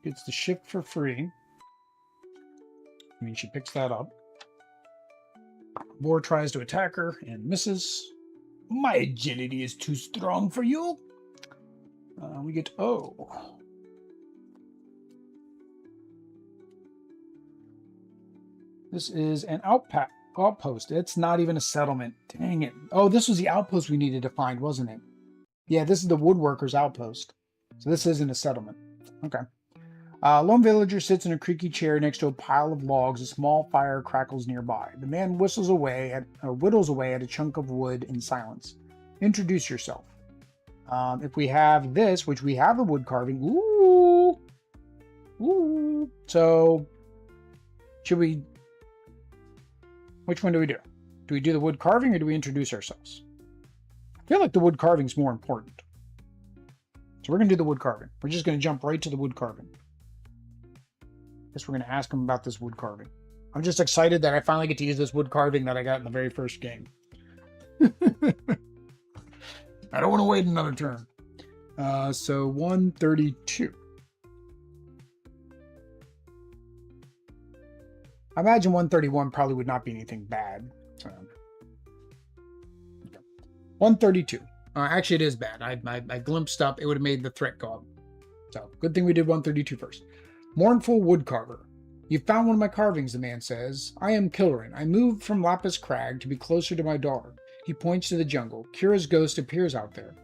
Gets the shift for free. I mean, she picks that up. Boar tries to attack her and misses. My agility is too strong for you. We get O. This is an outpost. It's not even a settlement. Dang it. Oh, this was the outpost we needed to find, wasn't it? Yeah, this is the woodworker's outpost. So this isn't a settlement. Okay. Lone villager sits in a creaky chair next to a pile of logs. A small fire crackles nearby. The man whittles away at a chunk of wood in silence. Introduce yourself. If we have this, which we have a wood carving. Ooh. Ooh. So, should we... Which one do we do? Do we do the wood carving or do we introduce ourselves? I feel like the wood carving is more important. So we're going to do the wood carving. We're just going to jump right to the wood carving. Guess we're going to ask him about this wood carving. I'm just excited that I finally get to use this wood carving that I got in the very first game. I don't want to wait another turn. So 132. I imagine 131 probably would not be anything bad. 132. Actually, it is bad. I glimpsed up. It would have made the threat go up. So good thing we did 132 first. Mournful woodcarver. You found one of my carvings, the man says. I am Kilrin. I moved from Lapis Crag to be closer to my daughter. He points to the jungle. Kira's ghost appears out there.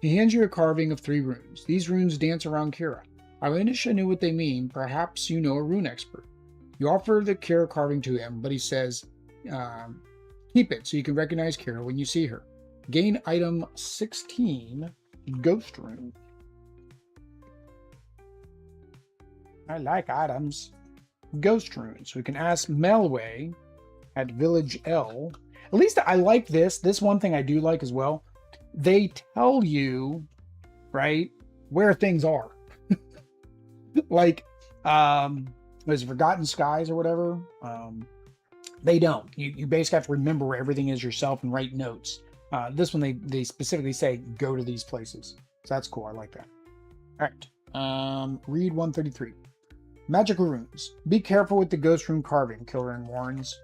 He hands you a carving of 3 runes. These runes dance around Kira. I wish I knew what they mean. Perhaps you know a rune expert. You offer the Kira carving to him, but he says, keep it so you can recognize Kira when you see her. Gain item 16, Ghost Rune. I like items. Ghost Rune. So we can ask Melway at Village L. At least I like this. This one thing I do like as well. They tell you, right, where things are. Like, there's Forgotten Skies or whatever. They don't. You basically have to remember where everything is yourself and write notes. This one, they specifically say, go to these places. So that's cool. I like that. All right. Read 133. Magical runes. Be careful with the ghost rune carving, Kilrin warns.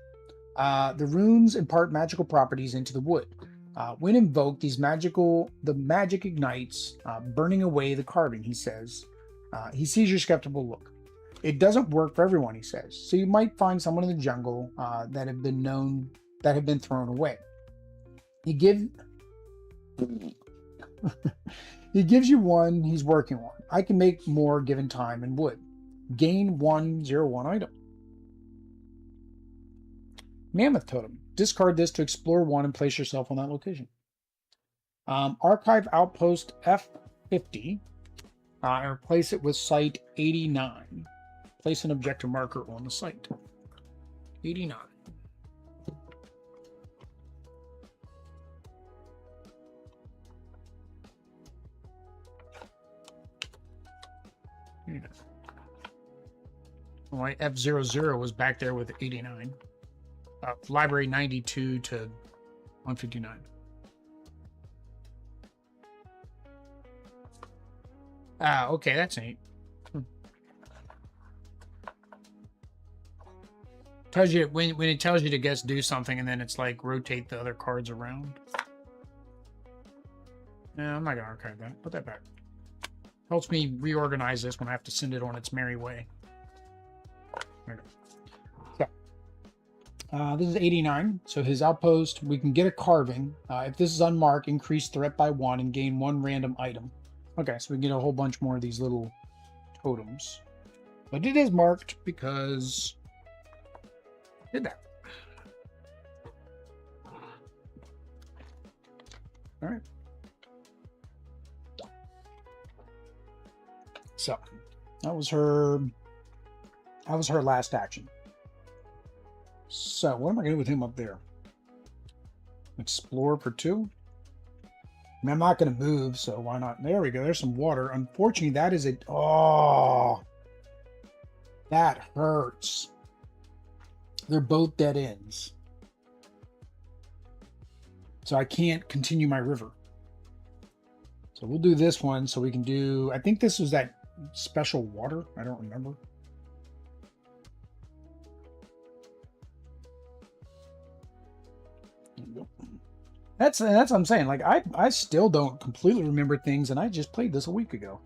The runes impart magical properties into the wood. When invoked, the magic ignites, burning away the carving, he says. He sees your skeptical look. It doesn't work for everyone, he says. So you might find someone in the jungle that have been thrown away. He gives you one he's working on. I can make more given time and wood. Gain 101 item. Mammoth Totem. Discard this to explore 1 and place yourself on that location. Archive Outpost F50. And replace it with Site 89. Place an objective marker on the site. 89. My F00 was back there with 89. Library 92 to 159. Ah, okay, that's neat. Tells you when it tells you to guess do something, and then it's like rotate the other cards around. No, I'm not gonna archive that. Put that back. Helps me reorganize this when I have to send it on its merry way. There we go. So, this is 89. So his outpost, we can get a carving. If this is unmarked, increase threat by 1 and gain 1 random item. Okay, so we get a whole bunch more of these little totems. But it is marked because I did that. All right. So that was her last action. So what am I gonna do with him up there? Explore for 2. I mean, I'm not gonna move, so why not? There we go. There's some water. Unfortunately, that is a that hurts. They're both dead ends. So I can't continue my river. So we'll do this one so we can do, I think this was that special water. I don't remember. That's what I'm saying. Like I still don't completely remember things, and I just played this a week ago.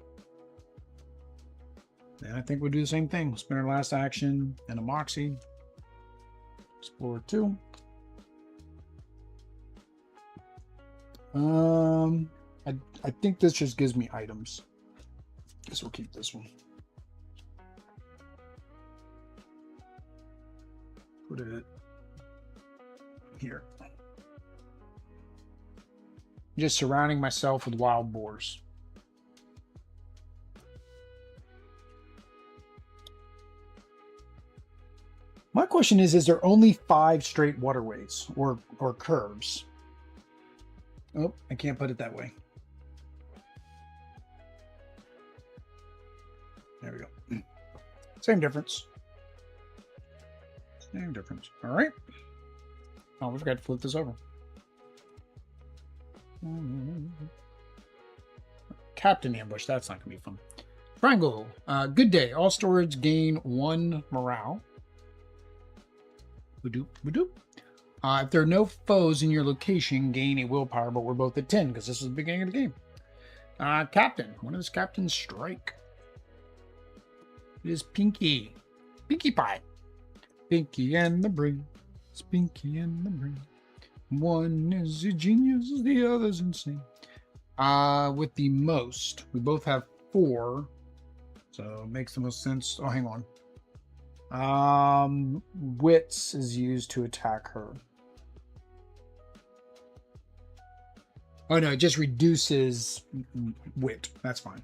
And I think we'll do the same thing. Spend our last action and a Moxie. Explore 2. I think this just gives me items. Guess we'll keep this one. Put it here. Just surrounding myself with wild boars. My question is there only 5 straight waterways or curves? Oh, I can't put it that way. There we go. Same difference. Same difference. All right. Oh, we forgot to flip this over. Captain ambush. That's not going to be fun. Triangle. Good day. All stewards gain 1 morale. Badoop, badoop. If there are no foes in your location, gain a willpower, but we're both at 10 because this is the beginning of the game. Captain. When does Captain strike? It is Pinky. Pinkie Pie. Pinky and the Brain. It's Pinky and the Brain. One is a genius, the other's insane. With the most, we both have 4. So it makes the most sense. Oh, hang on. Wits is used to attack her. Oh no, it just reduces wit. That's fine.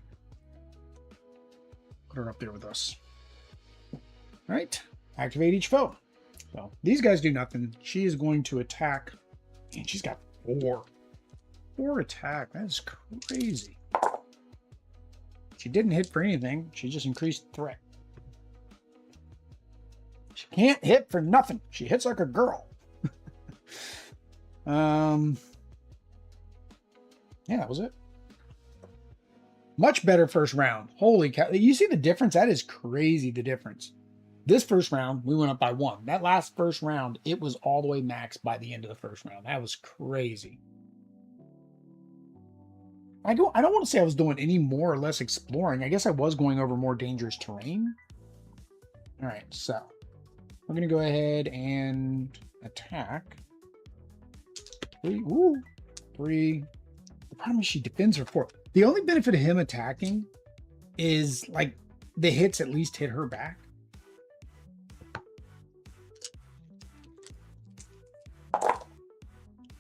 Put her up there with us. All right, activate each foe. So these guys do nothing. She is going to attack, and she's got 4 attack. That's crazy. She didn't hit for anything. She just increased threat. She can't hit for nothing. She hits like a girl. Yeah, that was it. Much better first round. Holy cow. You see the difference? That is crazy, the difference. This first round, we went up by 1. That last first round, it was all the way maxed by the end of the first round. That was crazy. I don't want to say I was doing any more or less exploring. I guess I was going over more dangerous terrain. All right, so we're going to go ahead and attack. 3. Ooh, 3. The problem is she defends her 4. The only benefit of him attacking is like the hits at least hit her back.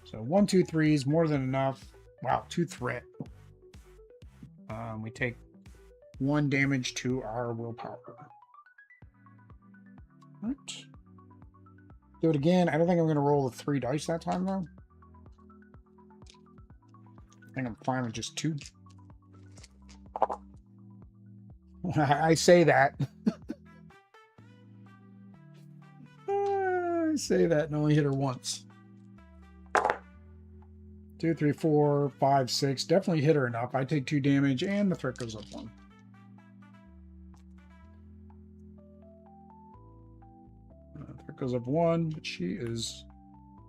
So 1, 2, 3 is more than enough. Wow, 2 threat. We take 1 damage to our willpower. Right. Do it again. I don't think I'm going to roll the 3 dice that time though. I think I'm fine with just 2. I say that. I say that and only hit her once. 2, 3, 4, 5, 6. Definitely hit her enough. I take 2 damage and the threat goes up 1. Threat goes up 1, but she is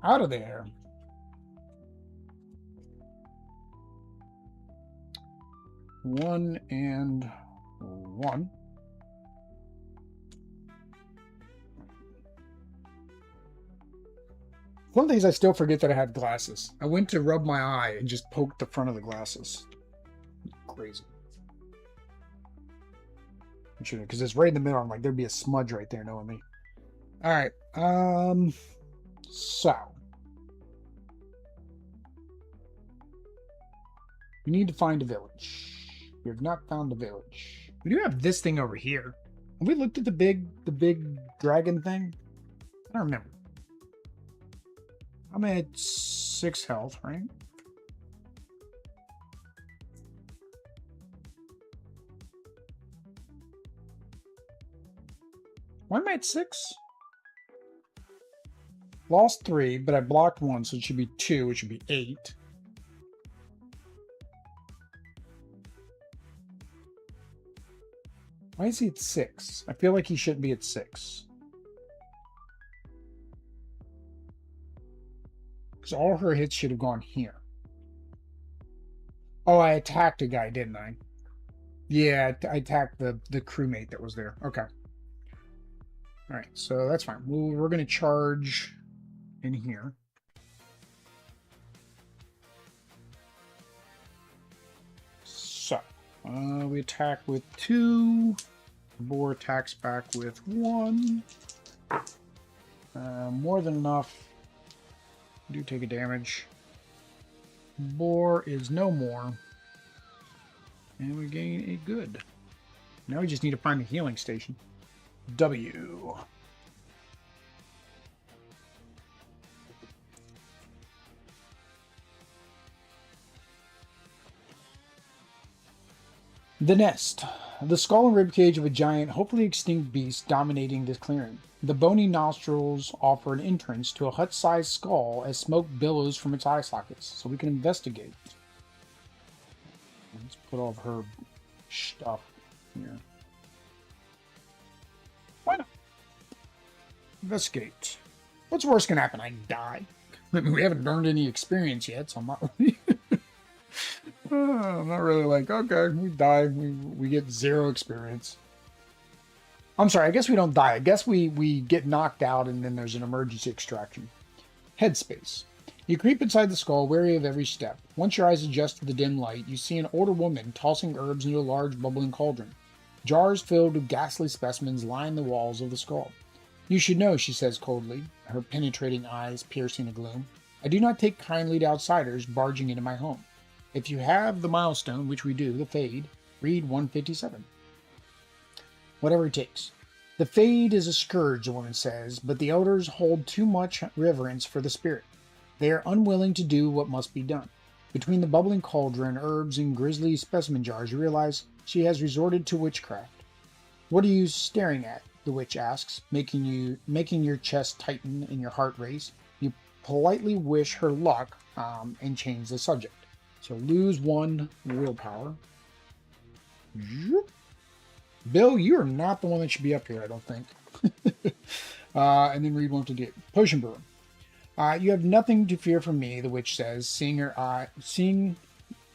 out of there. One and 1. One thing is I still forget that I have glasses. I went to rub my eye and just poked the front of the glasses. Crazy. Because it's right in the middle. I'm like, there'd be a smudge right there knowing me. All right. So. We need to find a village. We have not found a village. We do have this thing over here. Have we looked at the big dragon thing? I don't remember. I'm at 6 health, right? Why am I at 6? Lost 3, but I blocked 1, so it should be 2, which should be 8. Why is he at 6? I feel like he shouldn't be at 6. Because all her hits should have gone here. Oh, I attacked a guy, didn't I? Yeah, I attacked the crewmate that was there. Okay. All right, so that's fine. We're going to charge in here. So, we attack with 2. The boar attacks back with 1. More than enough. Do take a damage. Boar is no more. And we gain a good. Now we just need to find the healing station. W. The nest. The skull and ribcage of a giant, hopefully extinct beast dominating this clearing. The bony nostrils offer an entrance to a hut-sized skull as smoke billows from its eye sockets, so we can investigate. Let's put all of her stuff here. Why not? Investigate. What's worse can happen? I die. I mean, we haven't earned any experience yet, so I'm not really... I'm not really like, okay, we die. We get 0 experience. I'm sorry, I guess we don't die. I guess we get knocked out and then there's an emergency extraction. Headspace. You creep inside the skull, wary of every step. Once your eyes adjust to the dim light, you see an older woman tossing herbs into a large bubbling cauldron. Jars filled with ghastly specimens line the walls of the skull. You should know, she says coldly, her penetrating eyes piercing the gloom. I do not take kindly to outsiders barging into my home. If you have the milestone, which we do, the Fade, read 157. Whatever it takes. The Fade is a scourge, the woman says, but the elders hold too much reverence for the spirit. They are unwilling to do what must be done. Between the bubbling cauldron, herbs, and grisly specimen jars, you realize she has resorted to witchcraft. What are you staring at? The witch asks, making your chest tighten and your heart race. You politely wish her luck and change the subject. So lose 1 willpower. Bill, you are not the one that should be up here, I don't think. And then read 158. Potion Brewer. You have nothing to fear from me, the witch says, seeing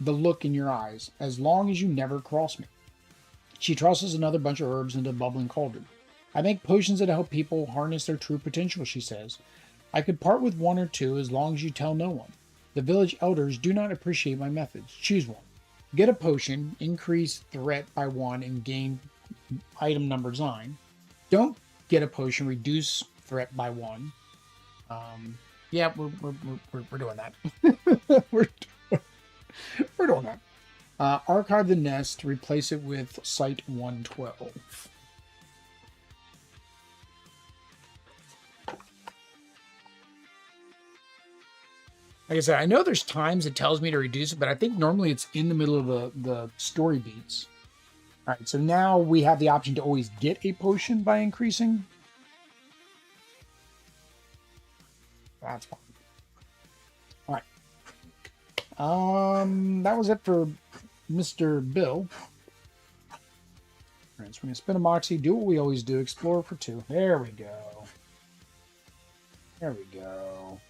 the look in your eyes, as long as you never cross me. She tosses another bunch of herbs into the bubbling cauldron. I make potions that help people harness their true potential, she says. I could part with 1 or 2 as long as you tell no one. The village elders do not appreciate my methods. Choose one. Get a potion, increase threat by 1, and gain item number 9. Don't get a potion, reduce threat by 1. Yeah, we're doing that. we're doing that. Archive the nest, replace it with Site 112. Like I said, I know there's times it tells me to reduce it, but I think normally it's in the middle of the story beats. All right, so now we have the option to always get a potion by increasing. That's fine. All right. That was it for Mr. Bill. All right, so we're gonna spin a moxie, do what we always do, explore for 2. There we go. There we go.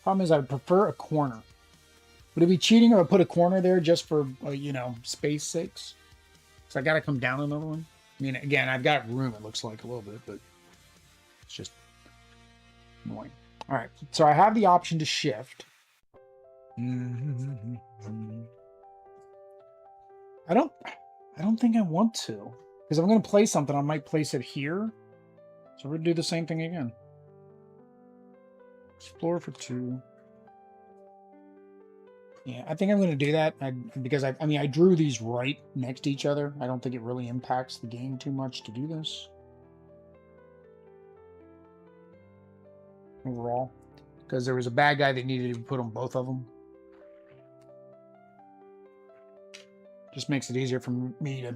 Problem is, I would prefer a corner. Would it be cheating if I put a corner there just for, you know, space sakes? So I got to come down another one. I mean, again, I've got room, it looks like a little bit, but it's just annoying. All right, so I have the option to shift. I don't think I want to, because if I'm going to place something, I might place it here. So we're going to do the same thing again. Explore for 2. Yeah, I think I'm going to do that because I mean, I drew these right next to each other. I don't think it really impacts the game too much to do this. Overall. Because there was a bad guy that needed to put on both of them. Just makes it easier for me to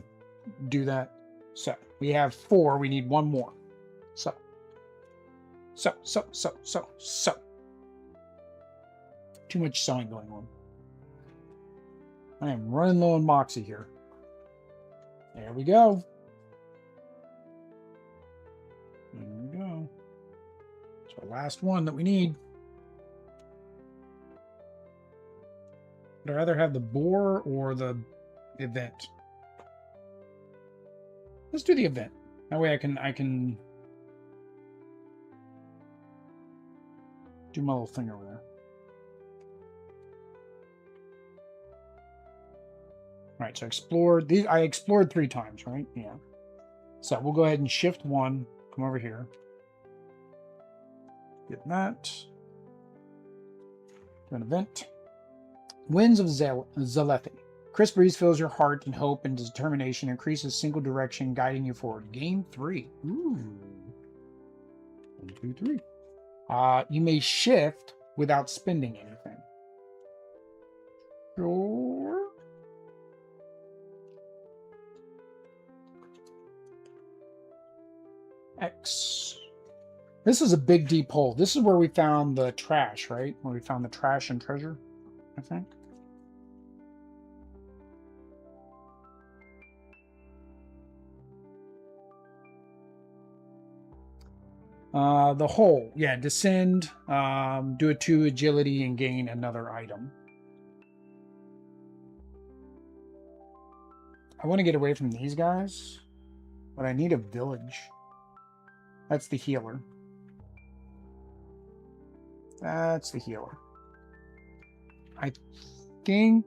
do that. So, we have 4. We need 1 more. So. Too much sewing going on. I am running low on moxie here. There we go. There we go. It's our last one that we need. Would I rather have the boar or the event? Let's do the event. That way I can do my little thing over there. All right, so I explored 3 times, right? Yeah. So we'll go ahead and shift 1, come over here. Get that. Do an event. Winds of Zalethi. Crisp breeze fills your heart, and hope and determination increases single direction, guiding you forward. Game 3. Ooh. 1, 2, 3. You may shift without spending anything. Sure. X. This is a big deep hole. This is where we found the trash, right? Where we found the trash and treasure, I think. The hole. Yeah, descend, do a 2 agility and gain another item. I want to get away from these guys, but I need a village. That's the healer. That's the healer. I think...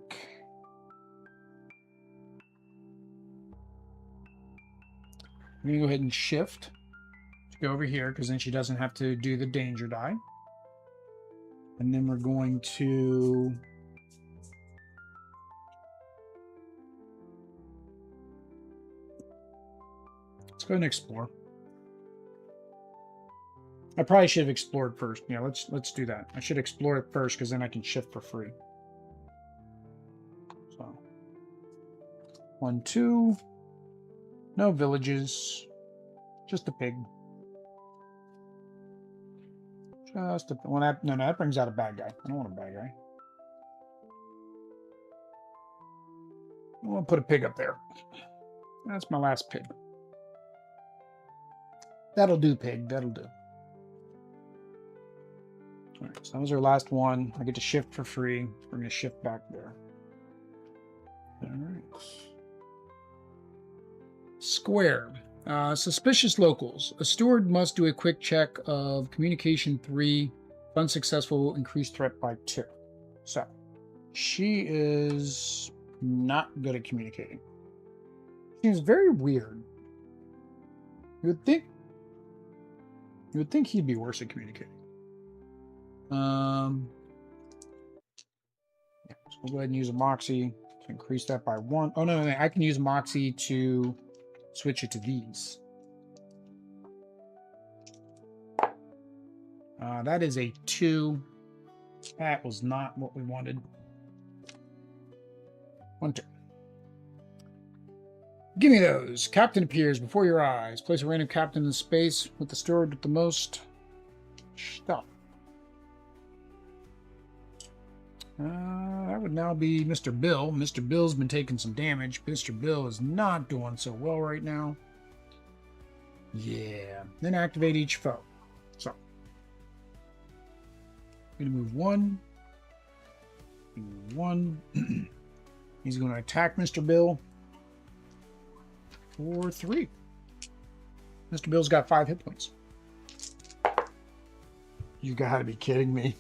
I'm going to go ahead and shift to go over here, because then she doesn't have to do the danger die. And then we're going to... let's go ahead and explore. I probably should have explored first. Yeah, let's do that. I should explore it first, because then I can shift for free. So 1, 2. No villages. Just a pig. Just a... well, that, no, that brings out a bad guy. I don't want a bad guy. I want to put a pig up there. That's my last pig. That'll do, pig. That'll do. All right, so that was our last one. I get to shift for free. We're going to shift back there. All right. Square. Suspicious locals. A steward must do a quick check of communication 3. If unsuccessful, increase threat by 2. So, she is not good at communicating. Seems very weird. You would think he'd be worse at communicating. Yeah, so we'll go ahead and use a Moxie to increase that by 1. Oh, no, I can use Moxie to switch it to these. That is a 2. That was not what we wanted. 1, 2. Give me those. Captain appears before your eyes. Place a random captain in space with the steward with the most stuff. That would now be Mr. Bill. Mr. Bill's been taking some damage. Mr. Bill is not doing so well right now. Yeah. Then activate each foe. So. I'm going to move one. Move one. He's going to attack Mr. Bill. For 3. Mr. Bill's got 5 hit points. You gotta be kidding me.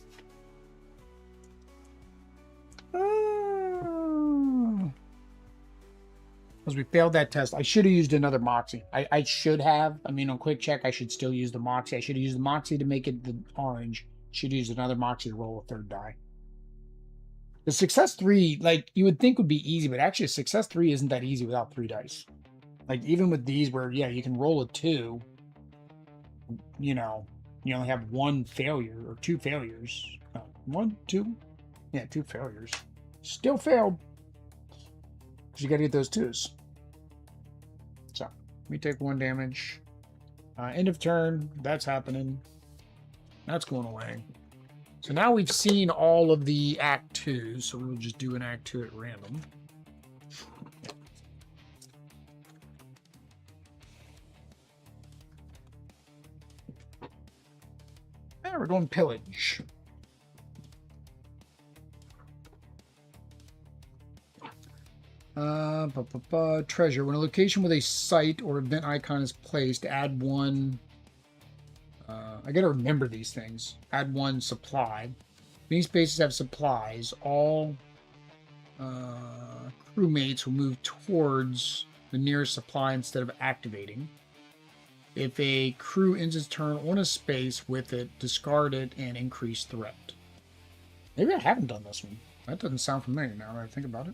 Because we failed that test. I should have used another Moxie. I should have. I mean, on quick check, I should still use the Moxie. I should have used the Moxie to make it the orange. Should have used another Moxie to roll a 3rd die. The success 3, like, you would think would be easy, but actually success 3 isn't that easy without 3 dice. Like, even with these where, yeah, you can roll a 2, you know, you only have 1 failure or 2 failures. 1, 2? Yeah, 2 failures. Still failed. Because you got to get those 2s. So, we take 1 damage. End of turn. That's happening. That's going away. So now we've seen all of the Act 2, so we'll just do an Act 2 at random. There, we're going pillage. Treasure. When a location with a site or event icon is placed, add 1. I gotta remember these things. Add 1 supply. Many spaces have supplies. All crewmates will move towards the nearest supply instead of activating. If a crew ends its turn on a space with it, discard it and increase threat. Maybe I haven't done this one. That doesn't sound familiar now that I think about it.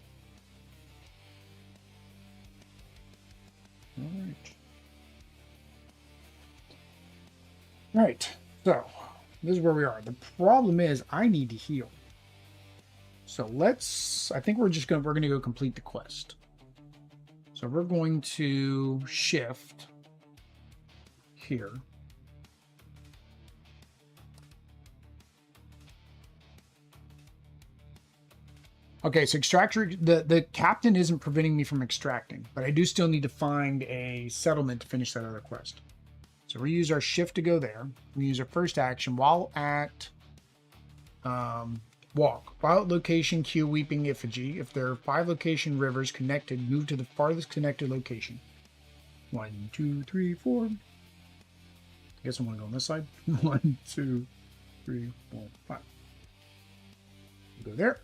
Alright, so this is where we are. The problem is I need to heal. So I think we're gonna go complete the quest. So we're going to shift here. Okay, so extractor, the captain isn't preventing me from extracting, but I do still need to find a settlement to finish that other quest. So we use our shift to go there. We use our first action while at walk. While at location, cue Weeping Effigy. If there are 5 location rivers connected, move to the farthest connected location. 1, 2, 3, 4. I guess I'm going to go on this side. 1, 2, 3, 4, 5. Go there.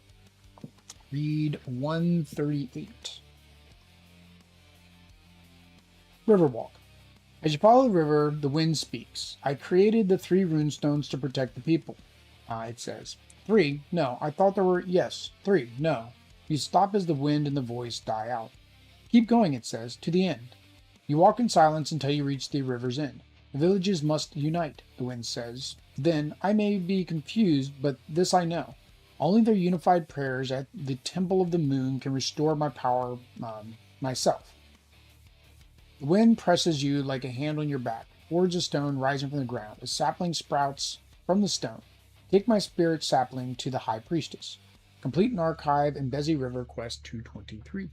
Read 138. Riverwalk. As you follow the river, the wind speaks. I created the 3 runestones to protect the people. It says. 3? No. I thought there were... Yes. 3? No. You stop as the wind and the voice die out. Keep going, it says, to the end. You walk in silence until you reach the river's end. The villages must unite, the wind says. Then, I may be confused, but this I know. Only their unified prayers at the Temple of the Moon can restore my power myself. The wind presses you like a hand on your back, towards a stone rising from the ground. A sapling sprouts from the stone. Take my spirit sapling to the High Priestess. Complete an archive in Embezi River Quest 223.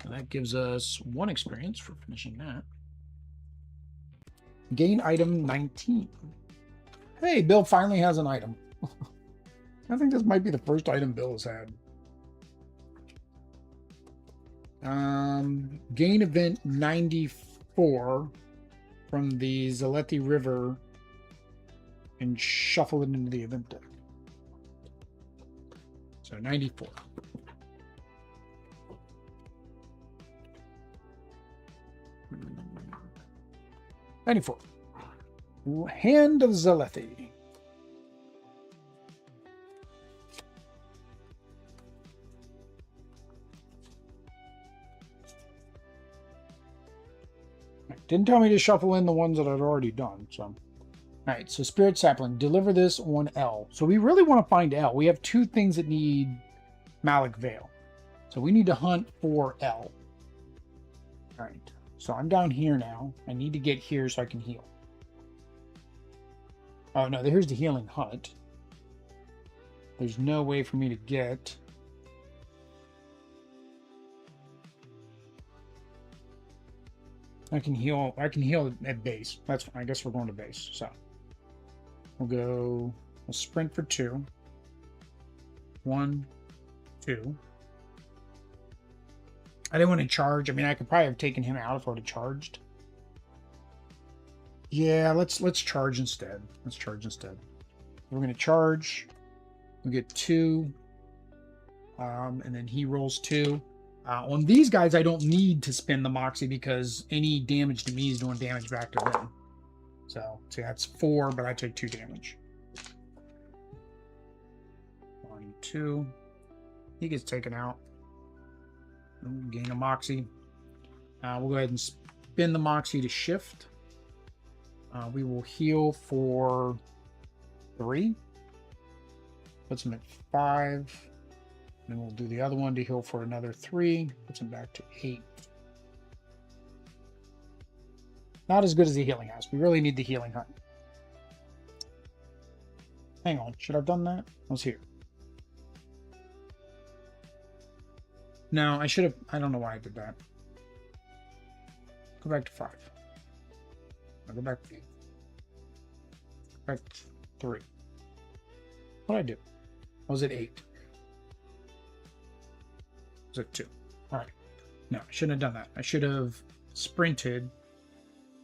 So that gives us 1 experience for finishing that. Gain item 19. Hey, Bill finally has an item. I think this might be the first item Bill has had. Gain event 94 from the Zalethi River and shuffle it into the event deck. So 94. Hand of Zalethi. Didn't tell me to shuffle in the ones that I'd already done, so. Alright, so Spirit Sapling. Deliver this on L. So we really want to find L. We have 2 things that need Malik Vale. So we need to hunt for L. All right. So I'm down here now. I need to get here so I can heal. Oh, no, here's the healing hut. There's no way for me to get... I can heal at base. That's fine. I guess we're going to base. So we'll sprint for 2. 1, 2. I didn't want to charge. I mean, I could probably have taken him out if I would have charged. Yeah, let's charge instead. Let's charge instead. We're going to charge. We get 2. And then he rolls 2. On these guys, I don't need to spend the Moxie because any damage to me is doing damage back to them. So, see, that's 4, but I take 2 damage. 1, 2. He gets taken out. Gain a Moxie. We'll go ahead and spin the Moxie to shift. We will heal for 3. Puts him at 5. Then we'll do the other one to heal for another 3. Puts him back to 8. Not as good as the healing house. We really need the healing hut. Hang on. Should I have done that? Let's hear. No, I should have. I don't know why I did that. Go back to 5. I'll go back to 8. Back to 3. What did I do? I was at 8. Was at 2. All right. No, I shouldn't have done that. I should have sprinted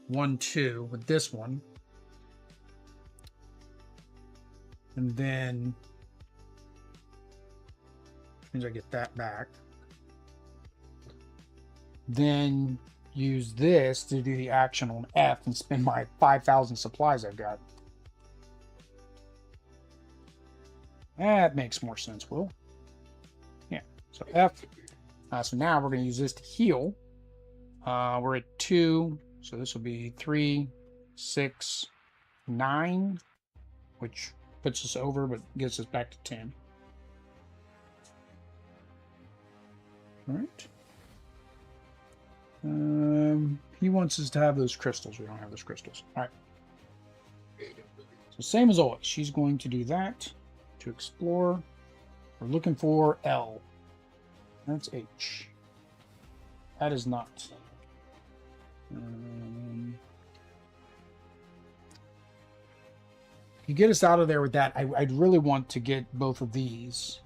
1, 2 with this one. And then, which means I get that back. Then use this to do the action on F and spend my 5,000 supplies I've got. That makes more sense, Will. Yeah, so F. So now we're going to use this to heal. We're at 2, so this will be 3, 6, 9, which puts us over but gets us back to 10. All right. He wants us to have those crystals. We don't have those crystals. All right. So same as always, she's going to do that to explore. We're looking for L. That's H. That is not. You get us out of there with that. I'd really want to get both of these.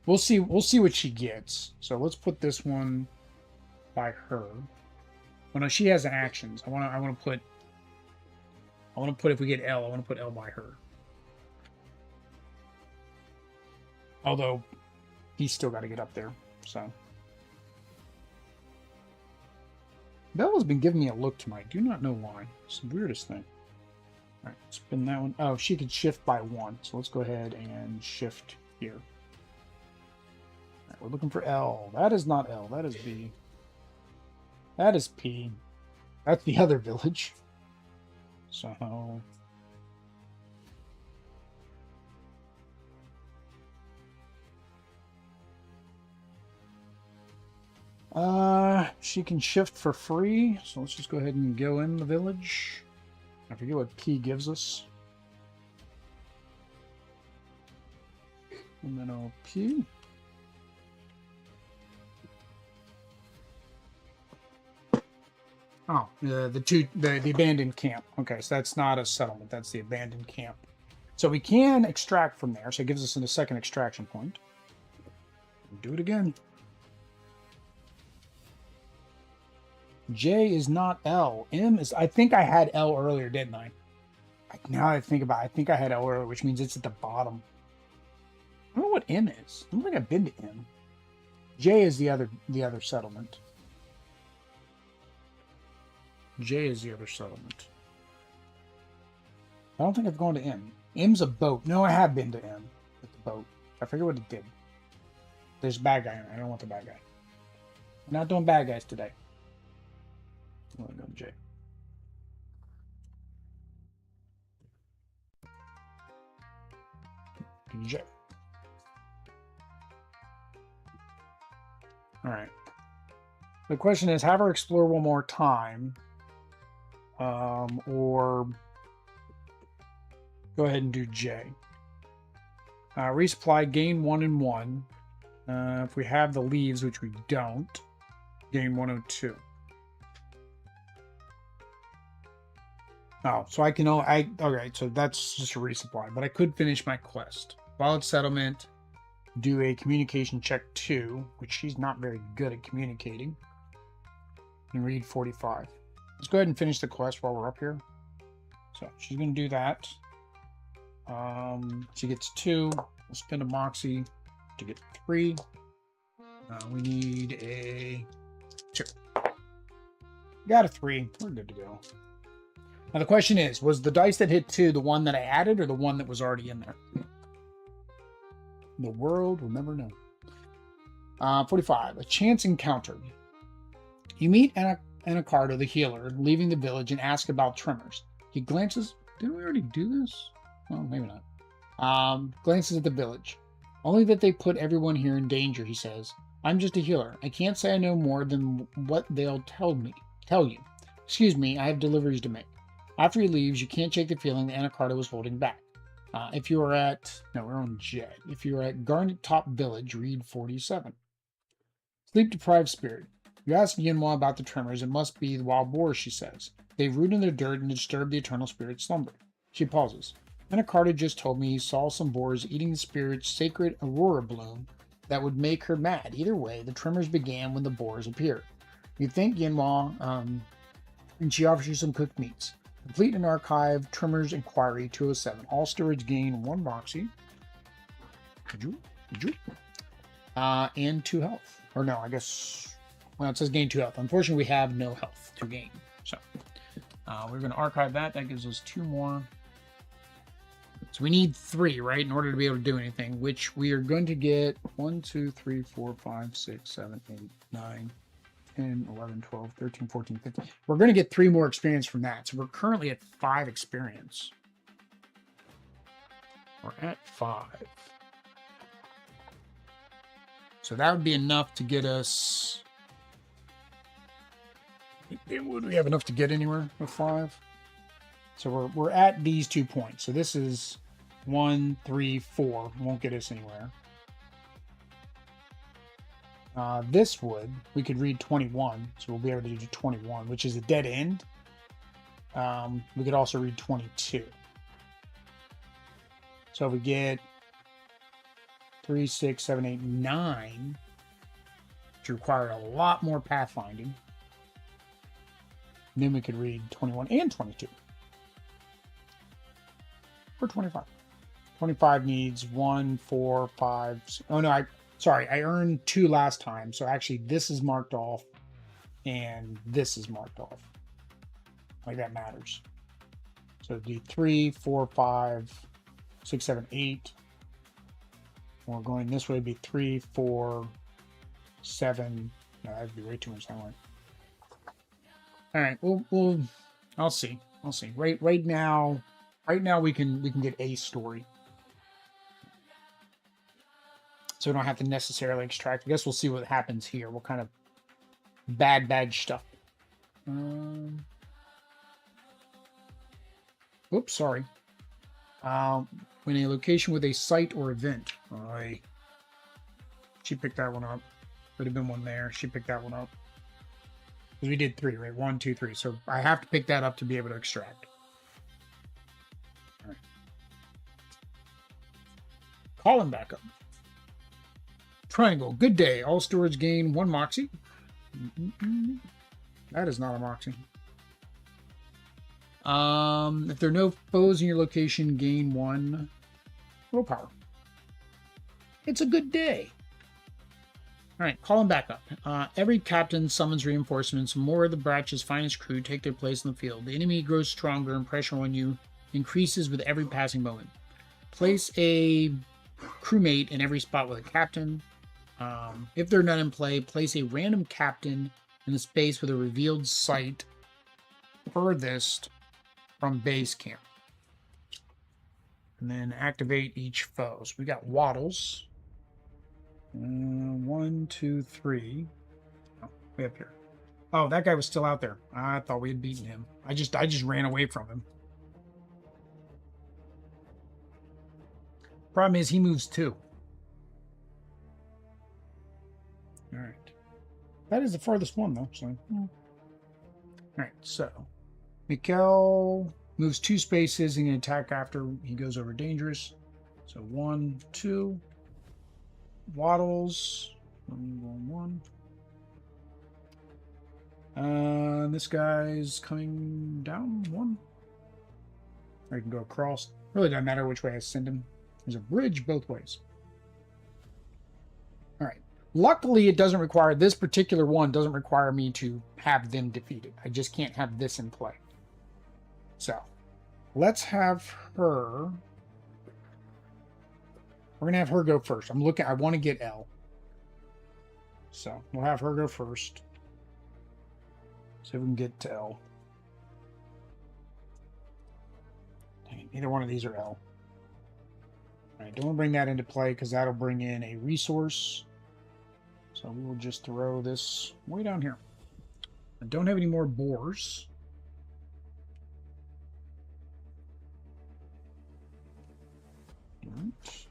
We'll see. We'll see what she gets. So let's put this one by her. Well, no, she has actions. I want to put. If we get L, I want to put L by her. Although he's still got to get up there. So Bella's been giving me a look tonight. Do not know why. It's the weirdest thing. All right, spin that one. Oh, she could shift by 1. So let's go ahead and shift here. All right, we're looking for L. That is not L. That is B. That is P. That's the other village. So she can shift for free. So let's just go ahead and go in the village. I forget what P gives us. And then I'll P. Oh, the abandoned camp. Okay, so that's not a settlement. That's the abandoned camp. So we can extract from there. So it gives us a second extraction point. Do it again. J is not L. M is. I think I had L earlier, didn't I? Now that I think about it, I think I had L earlier, which means it's at the bottom. I don't know what M is. I don't think I've been to M. J is the other settlement. J is the other settlement. I don't think I've gone to M. M's a boat. No, I have been to M with the boat. I forget what it did. There's a bad guy in it. I don't want the bad guy. We're not doing bad guys today. I'm going to go to J. J. All right. The question is, have her explore one more time, or go ahead and do J. Resupply, gain 1 and 1. If we have the leaves, which we don't, gain 102. Oh, so I can okay, so that's just a resupply, but I could finish my quest. Violent settlement, do a communication check 2, which she's not very good at communicating, and read 45. Let's go ahead and finish the quest while we're up here. So she's going to do that. She gets 2. We'll spend a moxie to get 3. We need a 2. Got a 3. We're good to go. Now the question is, was the dice that hit 2 the one that I added or the one that was already in there? The world will never know. 45. A chance encounter. You meet Anacardo, the healer, leaving the village and ask about tremors. He glances... Didn't we already do this? Well, maybe not. Glances at the village. Only that they put everyone here in danger, he says. I'm just a healer. I can't say I know more than what they'll tell you. Excuse me, I have deliveries to make. After he leaves, you can't shake the feeling that Anacardo was holding back. If you are at... No, we're on J. If you are at Garnet Top Village, read 47. Sleep-deprived spirit. You ask Yinhua about the tremors. It must be the wild boars, she says. They've rooted in the dirt and disturbed the eternal spirit's slumber. She pauses. Anacardo just told me he saw some boars eating the spirit's sacred aurora bloom that would make her mad. Either way, the tremors began when the boars appeared. You thank Yinhua, and she offers you some cooked meats. Complete an archive, Tremors Inquiry 207. All stewards gain 1 moxie. And 2 health. Or no, I guess... Well, it says gain 2 health. Unfortunately, we have no health to gain. So, we're going to archive that. That gives us 2 more. So we need 3, right, in order to be able to do anything, which we are going to get 1, 2, 3, 4, 5, 6, 7, 8, 9... 10, 11, 12, 13, 14, 15. We're going to get 3 more experience from that. So we're currently at 5 experience. We're at 5. So that would be enough to get us... Would we have enough to get anywhere with 5? So we're at these 2 points. So this is 1, 3, 4. Won't get us anywhere. This we could read 21, so we'll be able to do 21, which is a dead end. We could also read 22. So if we get 3, 6, 7, 8, 9, which require a lot more pathfinding, then we could read 21 and 22. Or 25. 25 needs 1, 4, 5, 6. Oh no, Sorry, I earned 2 last time, so actually this is marked off, and this is marked off. Like that matters. So it'd be 3, 4, 5, 6, 7, 8. We're going this way, it'd be 3, 4, 7. No, that'd be way too much that way. All right, I'll see. Right now we can get a story. So we don't have to necessarily extract. I guess we'll see what happens here. What kind of bad stuff. Oops, sorry. When a location with a site or event. She picked that one up. Would have been one there. She picked that one up. Because we did 3, right? 1, 2, 3. So I have to pick that up to be able to extract. All right. Call him back up. Triangle. Good day. All stewards gain 1 moxie. That is not a moxie. If there are no foes in your location, gain 1 willpower. It's a good day. All right, call him back up. Every captain summons reinforcements. More of the Bratch's finest crew take their place in the field. The enemy grows stronger and pressure on you increases with every passing moment. Place a crewmate in every spot with a captain. If they're not in play, place a random captain in the space with a revealed site furthest from base camp. And then activate each foe. So we got Waddles. 1, 2, 3. Way up here. Oh, that guy was still out there. I thought we had beaten him. I just ran away from him. Problem is, he moves too. All right. That is the farthest one, though. So. All right, so Mikkel moves 2 spaces and can attack after he goes over dangerous. So 1, 2. Waddles. 1, 1. This guy's coming down 1. Or he can go across. Really doesn't matter which way I send him. There's a bridge both ways. All right. Luckily, it doesn't require, this particular one doesn't require me to have them defeated. I just can't have this in play. So, let's have her. We're going to have her go first. I want to get L. So, we'll have her go first. See if we can get to L. Dang it, neither one of these are L. All right, don't bring that into play because that'll bring in a resource. So we will just throw this way down here. I don't have any more boars. Right.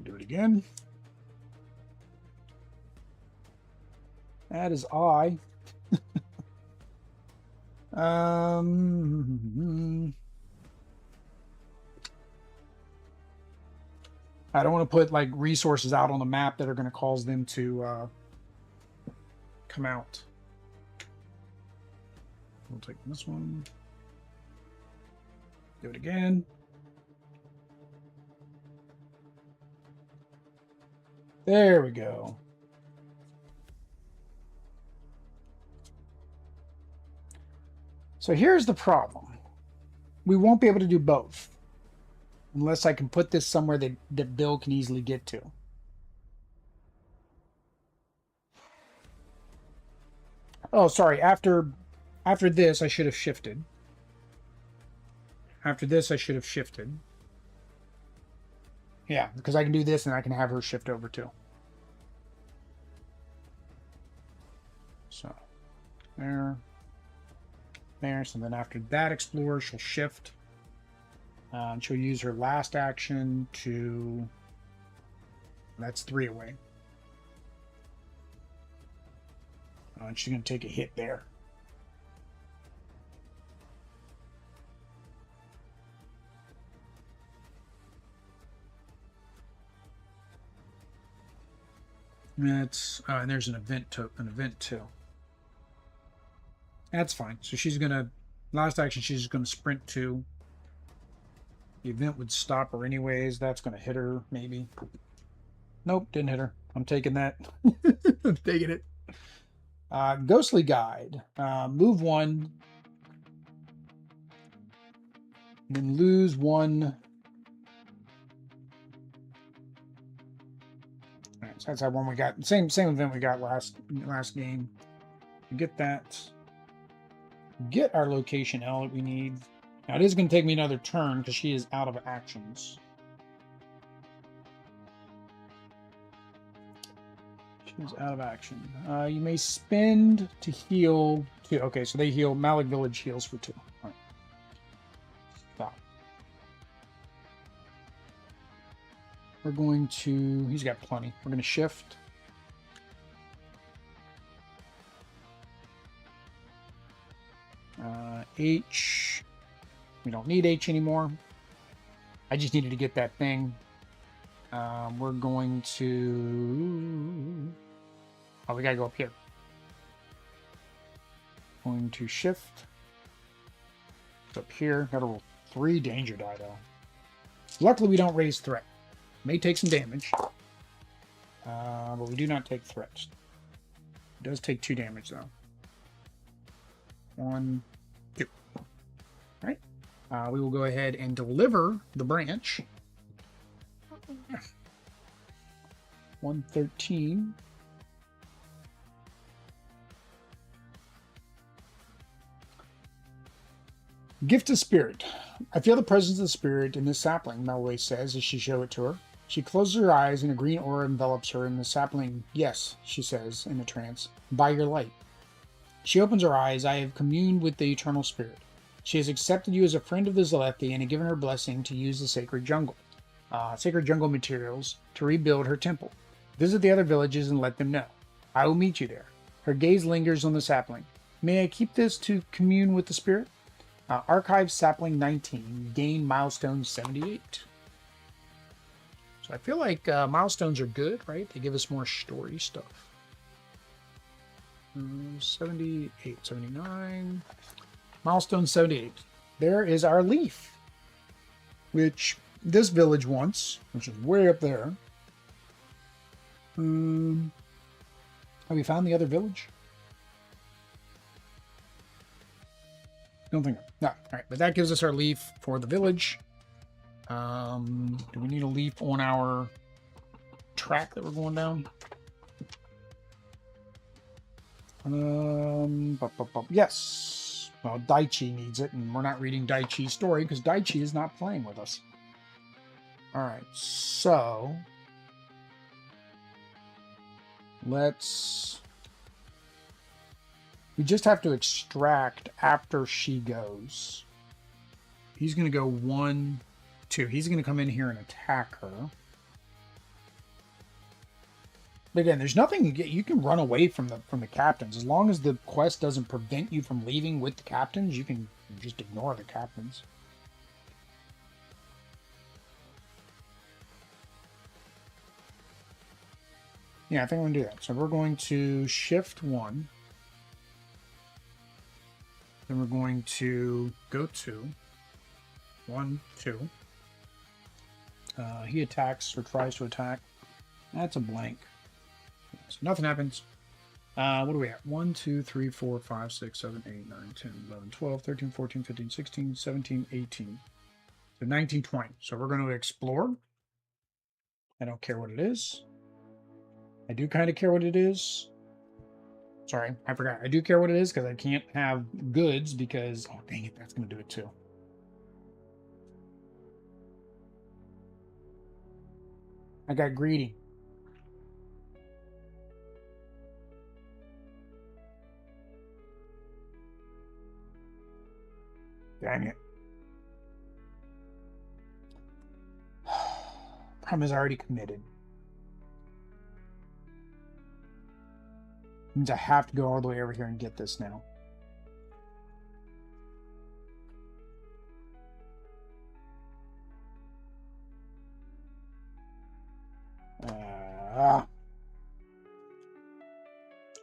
Do it again. That is I. I don't want to put like resources out on the map that are going to cause them to come out. We'll take this one. Do it again. There we go. So here's the problem. We won't be able to do both. Unless I can put this somewhere that Bill can easily get to. Oh, sorry. After this, I should have shifted. After this, I should have shifted. Yeah, because I can do this and I can have her shift over too. So, there. There. So then after that explorer, she'll shift. She'll use her last action to... That's 3 away. And she's going to take a hit there. That's and there's an event too. That's fine. So she's going to... Last action, she's just going to sprint to... The event would stop her anyways. That's going to hit her, maybe. Nope, didn't hit her. I'm taking that. I'm taking it. Ghostly Guide. Move 1. Then lose 1. All right, so that's that one we got. Same event we got last game. Get that. Get our location L that we need. Now, it is going to take me another turn because she is out of actions. She's out of action. You may spend to heal 2. Okay, so they heal. Malik Village heals for 2. All right. Stop. We're going to... He's got plenty. We're going to shift. H... We don't need H anymore. I just needed to get that thing. We're going to... Oh, we gotta go up here. Going to shift. It's up here. Gotta roll 3 danger die, though. Luckily, we don't raise threat. May take some damage. But we do not take threats. It does take 2 damage, though. 1, 2. All right. We will go ahead and deliver the branch. 113. Gift of Spirit. I feel the presence of the spirit in this sapling, Melway says as she showed it to her. She closes her eyes and a green aura envelops her in the sapling. Yes, she says in a trance, by your light. She opens her eyes. I have communed with the eternal spirit. She has accepted you as a friend of the Zalethi and has given her blessing to use the sacred jungle materials to rebuild her temple. Visit the other villages and let them know. I will meet you there. Her gaze lingers on the sapling. May I keep this to commune with the spirit? Archive sapling 19. Gain milestone 78. So I feel like milestones are good, right? They give us more story stuff. 78, 79. Milestone 78. There is our leaf, which this village wants, which is way up there. Have we found the other village? Don't think so. No. All right, but that gives us our leaf for the village. Do we need a leaf on our track that we're going down? Yes. Well, Daichi needs it, and we're not reading Daichi's story because Daichi is not playing with us. All right, so we just have to extract after she goes. He's going to go 1, 2. He's going to come in here and attack her. But again, there's nothing you can run away from the captains. As long as the quest doesn't prevent you from leaving with the captains, you can just ignore the captains. Yeah, I think I'm going to do that. So we're going to shift 1. Then we're going to go 2. 1, 2. He attacks or tries to attack. That's a blank. So nothing happens. What do we have? 1, 2, 3, 4, 5, 6, 7, 8, 9, 10, 11, 12, 13, 14, 15, 16, 17, 18. So 19, 20. So we're going to explore. I don't care what it is. I do kind of care what it is. Sorry, I forgot. I do care what it is because I can't have goods because... Oh, dang it. That's going to do it too. I got greedy. Dang it. Problem is already committed. Means I have to go all the way over here and get this now.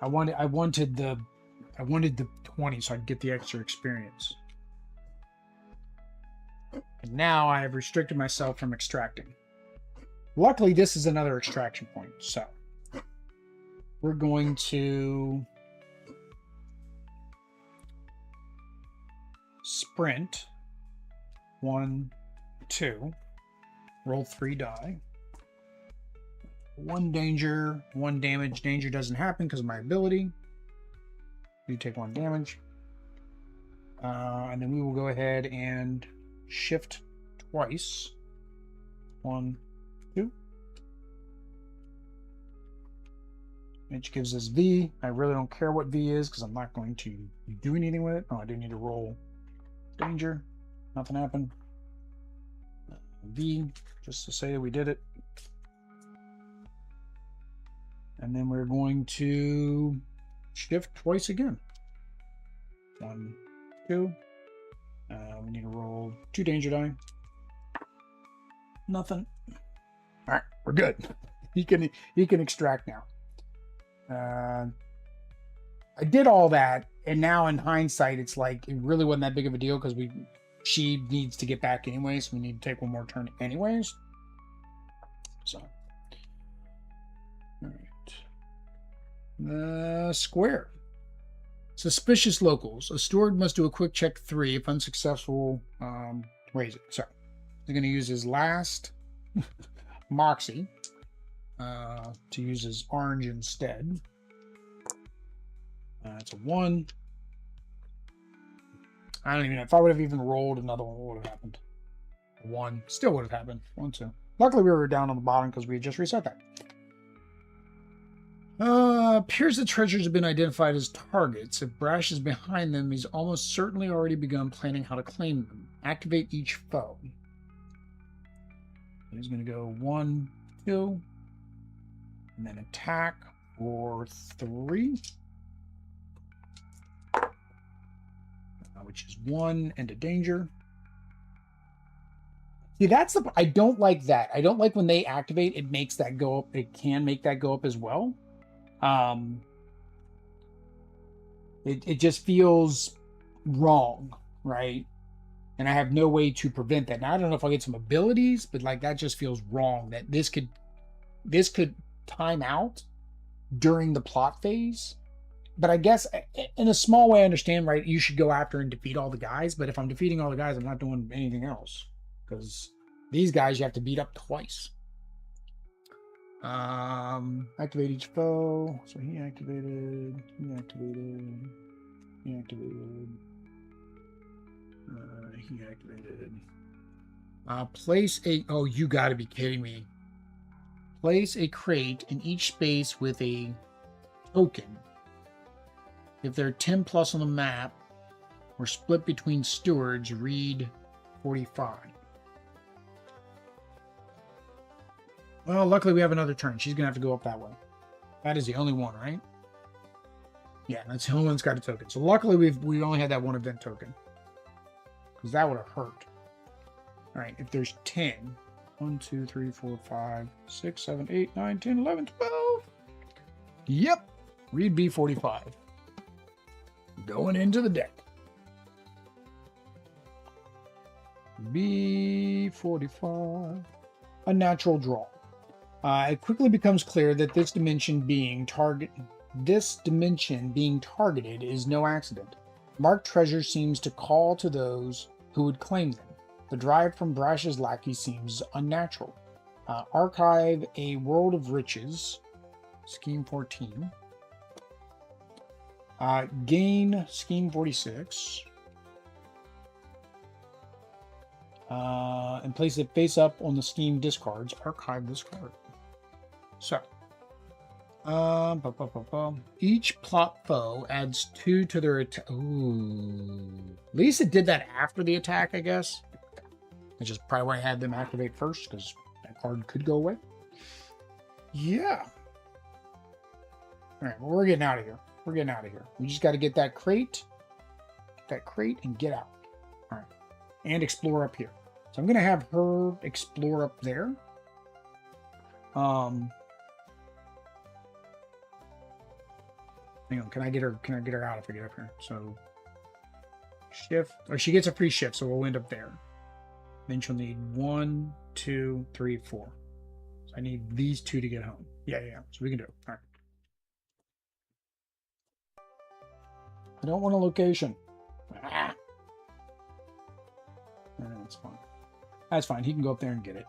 I wanted the 20 so I'd get the extra experience. And now I have restricted myself from extracting. Luckily, this is another extraction point, so we're going to sprint 1, 2, roll 3 die. 1 danger, 1 damage. Danger doesn't happen because of my ability. You take 1 damage. And then we will go ahead and shift twice. 1, 2. Which gives us V. I really don't care what V is because I'm not going to do anything with it. Oh, I do need to roll danger. Nothing happened. V, just to say that we did it. And then we're going to shift twice again. 1, 2. We need to roll 2 danger die. Nothing. All right, we're good. He can extract now. I did all that, and now in hindsight, it's like it really wasn't that big of a deal because she needs to get back anyway, so we need to take 1 more turn anyways. So, all right. Square. Suspicious locals. A steward must do a quick check 3. If unsuccessful, raise it. So, they're going to use his last Moxie to use his orange instead. It's a 1. I don't even know. If I would have even rolled another one, what would have happened? A 1. Still would have happened. 1, 2. Luckily, we were down on the bottom because we had just reset that. Appears the treasures have been identified as targets. If Brash is behind them, he's almost certainly already begun planning how to claim them. Activate each foe. He's going to go 1, 2, and then attack for 3. Which is 1 and a danger. See, that's the... I don't like that. I don't like when they activate, it makes that go up. It can make that go up as well. It just feels wrong, right? And I have no way to prevent that. Now, I don't know if I'll get some abilities, but like that just feels wrong. That this could time out during the plot phase. But I guess in a small way, I understand, right? You should go after and defeat all the guys. But if I'm defeating all the guys, I'm not doing anything else. Because these guys you have to beat up twice. Activate each foe. So he activated. He activated. He activated. He activated. Place a... Oh, you gotta be kidding me. Place a crate in each space with a token. If there are 10 plus on the map, or split between stewards, read 45. Well, luckily we have another turn. She's going to have to go up that way. That is the only one, right? Yeah, that's the only one that's got a token. So luckily we only had that one event token. Because that would have hurt. Alright, if there's 10. 1, 2, 3, 4, 5, 6, 7, 8, 9, 10, 11, 12. Yep. Read B45. Going into the deck. B45. A natural draw. It quickly becomes clear that this dimension being targeted is no accident. Marked treasure seems to call to those who would claim them. The drive from Brash's lackey seems unnatural. Archive a world of riches. Scheme 14. Gain Scheme 46. And place it face up on the scheme discards. Archive this card. So, each plot foe adds 2 to their attack. Ooh. At least it did that after the attack, I guess. Which is probably why I had them activate first, because that card could go away. Yeah. Alright, well, we're getting out of here. We're getting out of here. We just got to get that crate. Get that crate and get out. Alright. And explore up here. So I'm going to have her explore up there. Hang on, can I get her out if I get up here? So shift, or she gets a free shift, so we'll end up there. Then she'll need 1, 2, 3, 4. So I need these 2 to get home. Yeah. So we can do it. All right. I don't want a location. Ah. That's fine. That's fine. He can go up there and get it.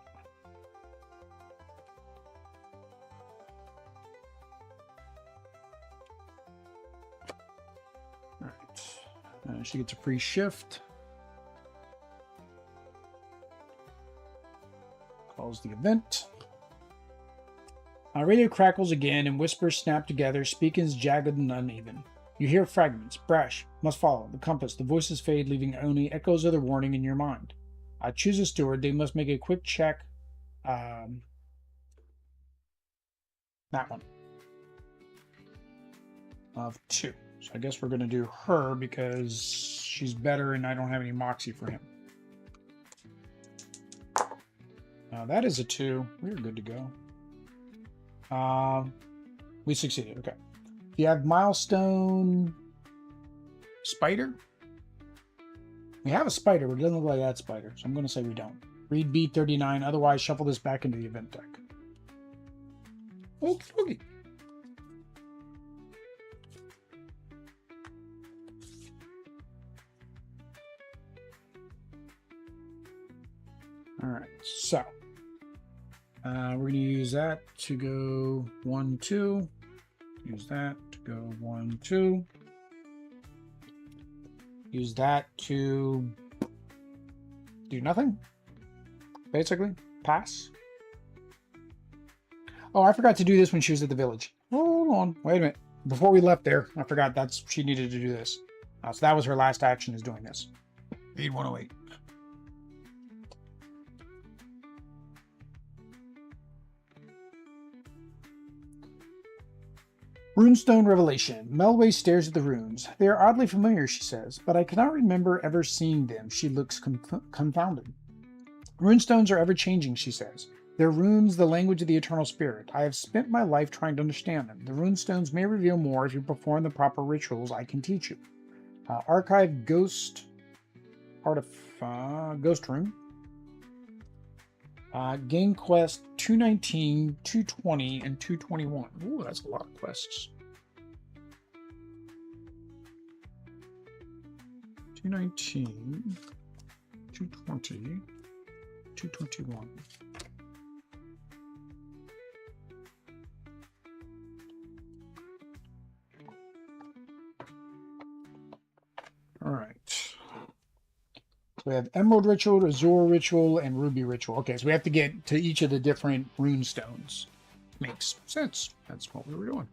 All right. She gets a free shift. Calls the event. Radio crackles again and whispers snap together, speakings jagged and uneven. You hear fragments. Brash. Must follow. The compass. The voices fade, leaving only echoes of the warning in your mind. Choose a steward. They must make a quick check. That one. Of 2. So I guess we're going to do her because she's better and I don't have any moxie for him. That is a 2. We're good to go. We succeeded. Okay. You have milestone spider. We have a spider, but it doesn't look like that spider, so I'm going to say we don't. Read B39. Otherwise, shuffle this back into the event deck. Okay. All right. So we're going to use that to go 1, 2. Use that to go 1, 2. Use that to do nothing. Basically, pass. Oh, I forgot to do this when she was at the village. Hold on. Wait a minute. Before we left there, I forgot she needed to do this. So that was her last action, is doing this. 8108. Runestone Revelation. Melway stares at the runes. They are oddly familiar, she says, but I cannot remember ever seeing them. She looks confounded. Runestones are ever-changing, she says. They're runes, the language of the eternal spirit. I have spent my life trying to understand them. The runestones may reveal more if you perform the proper rituals I can teach you. Archive Ghost Ghost Rune. Game Quest 219, 220, and 221. Ooh, that's a lot of quests. 219, 220, 221. All right. So we have Emerald Ritual, Azure Ritual, and Ruby Ritual. Okay, so we have to get to each of the different rune stones. Makes sense. That's what we were doing.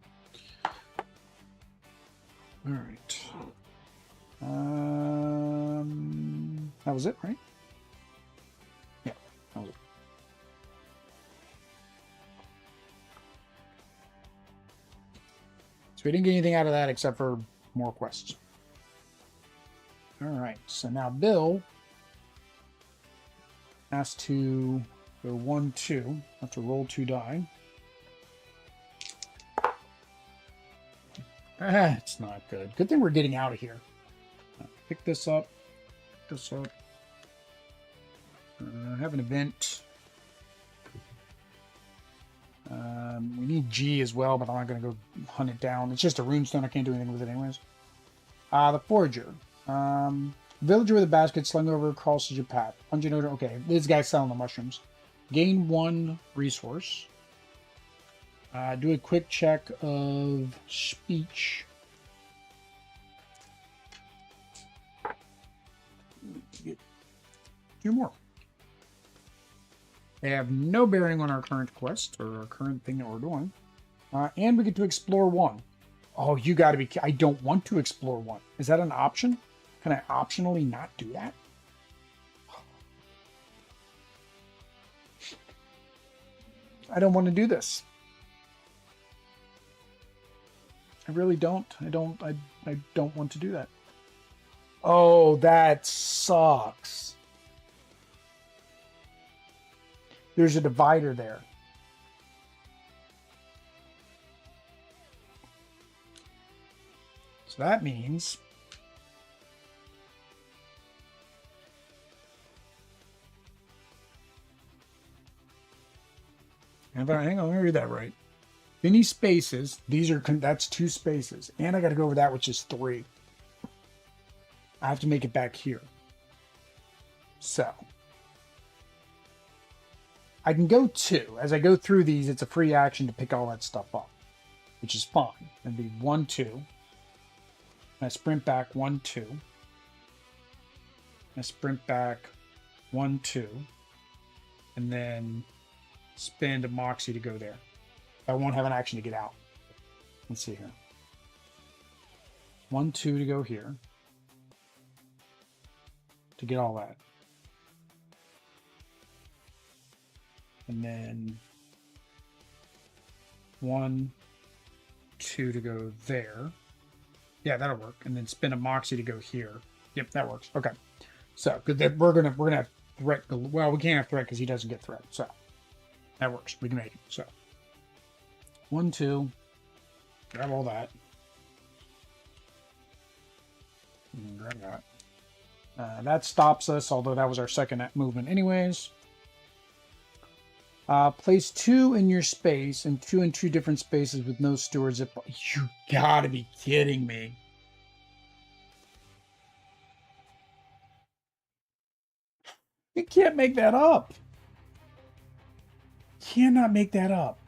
All right. That was it, right? Yeah, that was it. So we didn't get anything out of that except for more quests. All right, so now Bill has to go 1, 2. Have to roll 2 die. It's not good. Good thing we're getting out of here. Pick this up. Pick this up. Have an event. We need G as well, but I'm not going to go hunt it down. It's just a runestone. I can't do anything with it anyways. The Forager. Villager with a basket slung over crosses your path. Pungent odor. Okay, this guy's selling the mushrooms. Gain 1 resource. Do a quick check of speech. Get 2 more. They have no bearing on our current quest or our current thing that we're doing. And we get to explore 1. Oh, you got to be... I don't want to explore 1. Is that an option? Can I optionally not do that? I don't want to do this. I really don't. I don't want to do that. Oh, that sucks. There's a divider there. So that means hang on, let me read that right. Any spaces, that's 2 spaces. And I got to go over that, which is 3. I have to make it back here. So I can go 2. As I go through these, it's a free action to pick all that stuff up, which is fine. It'd be 1, 2. I sprint back 1, 2. I sprint back 1, 2. And then spend a Moxie to go there. I won't have an action to get out. Let's see here. 1, 2 to go here. To get all that. And then 1, 2 to go there. Yeah, that'll work. And then spin a Moxie to go here. Yep, that works. Okay. So, because we're gonna have threat. Well, we can't have threat because he doesn't get threat. So that works. We can make it. So 1, 2. Grab all that. Grab that. That stops us, although that was our second movement anyways. Place 2 in your space and 2 in 2 different spaces with no stewards. You gotta be kidding me. You can't make that up. Cannot make that up.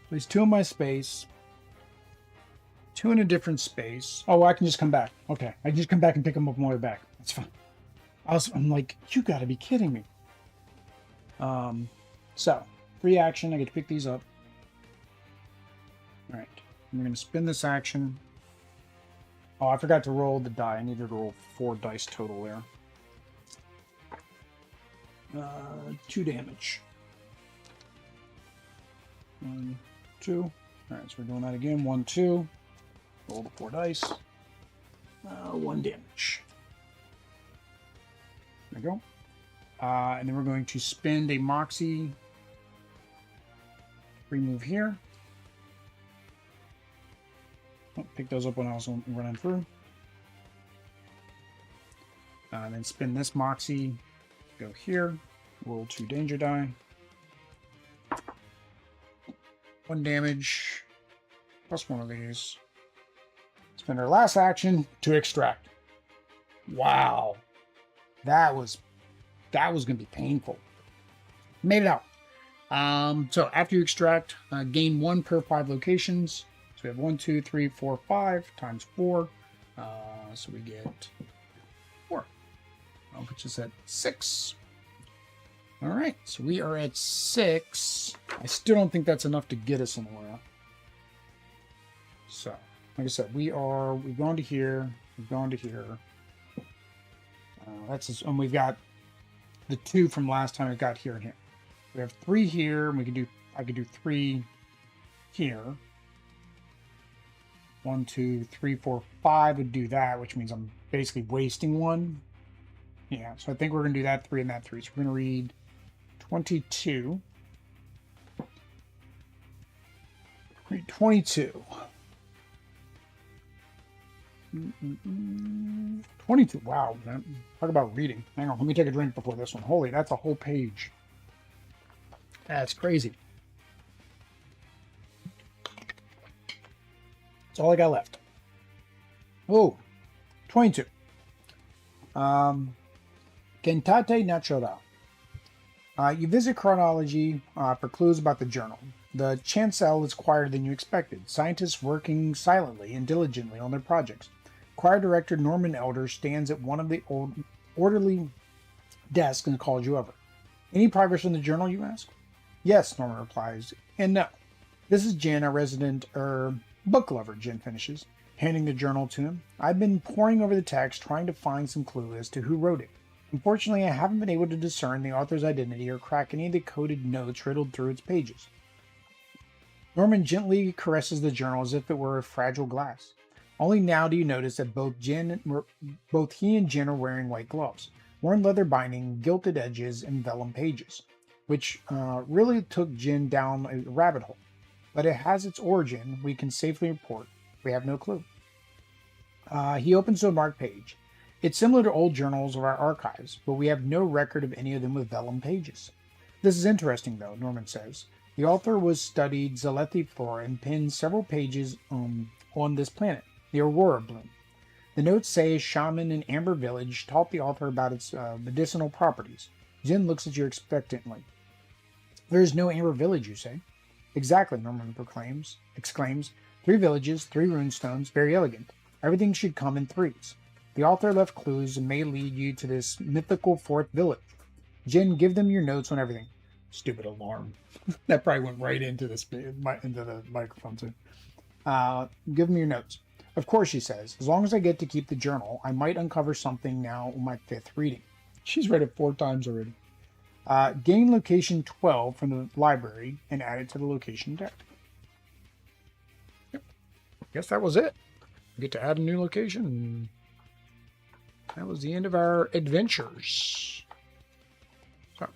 Place 2 in my space. 2 2 in a different space. Oh, I can just come back. Okay, I can just come back and pick them up on my way back. That's fine. I'm like, you gotta be kidding me. So, free action, I get to pick these up. Alright, I'm going to spin this action. Oh, I forgot to roll the die. I needed to roll 4 dice total there. 2 damage. 1, 2. Alright, so we're doing that again. 1, 2. Roll the 4 dice. 1 damage. There we go. And then we're going to spend a Moxie. Remove here. Oh, pick those up when I was running through. And then spin this Moxie. Go here. Roll 2 danger die. 1 damage. Plus 1 of these. Spend our last action to extract. Wow. That was going to be painful. Made it out. So after you extract, gain 1 per 5 locations. So we have 1, 2, 3, 4, 5 times 4. So we get 4. Which is at 6. All right, so we are at 6. I still don't think that's enough to get us anywhere. So, like I said, we've gone to here, we've gone to here. And we've got the 2 from last time we got here and here. We have 3 here, and I could do 3 here. 1, 2, 3, 4, 5 would do that, which means I'm basically wasting 1. Yeah, so I think we're going to do that 3 and that 3. So we're going to read 22. Read 22. 22. Wow, man. Talk about reading. Hang on, let me take a drink before this one. Holy, that's a whole page. That's crazy. That's all I got left. Oh, 22. Cantate Natural. You visit chronology for clues about the journal. The chancel is quieter than you expected. Scientists working silently and diligently on their projects. Choir director Norman Elder stands at one of the orderly desks and calls you over. Any progress in the journal, you ask? Yes, Norman replies, and no. This is Jen, a resident book lover, Jen finishes, handing the journal to him. I've been poring over the text, trying to find some clue as to who wrote it. Unfortunately, I haven't been able to discern the author's identity or crack any of the coded notes riddled through its pages. Norman gently caresses the journal as if it were a fragile glass. Only now do you notice that both he and Jen are wearing white gloves, worn leather binding, gilded edges, and vellum pages, which really took Jen down a rabbit hole. But it has its origin, we can safely report. We have no clue. He opens to a marked page. It's similar to old journals of our archives, but we have no record of any of them with vellum pages. This is interesting, though, Norman says. The author was studied Zalethi flora and penned several pages on this planet, the Aurora Bloom. The notes say a shaman in Amber Village taught the author about its medicinal properties. Jen looks at you expectantly. There is no Amber Village, you say? Exactly, Norman exclaims. 3 villages, 3 runestones, very elegant. Everything should come in 3s. The author left clues and may lead you to this mythical 4th village. Jen, give them your notes on everything. Stupid alarm. That probably went right into the microphone too. Give them your notes. Of course, she says. As long as I get to keep the journal, I might uncover something now on my 5th reading. She's read it 4 times already. Gain location 12 from the library and add it to the location deck. Yep. Guess that was it. We get to add a new location. That was the end of our adventures. So,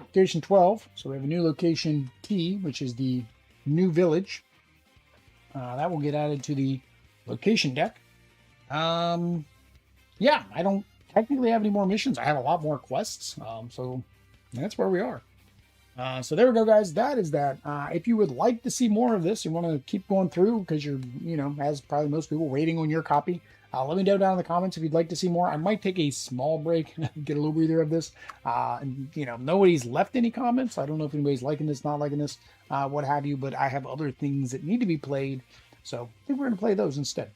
location 12. So we have a new location T, which is the new village. That will get added to the location deck. Yeah, I don't technically have any more missions. I have a lot more quests. So that's where we are. So there we go, guys. That is that. If you would like to see more of this, you want to keep going through because you're, as probably most people, waiting on your copy. Let me know down in the comments if you'd like to see more. I might take a small break, get a little breather of this. And nobody's left any comments. I don't know if anybody's liking this, not liking this, what have you. But I have other things that need to be played. So I think we're going to play those instead.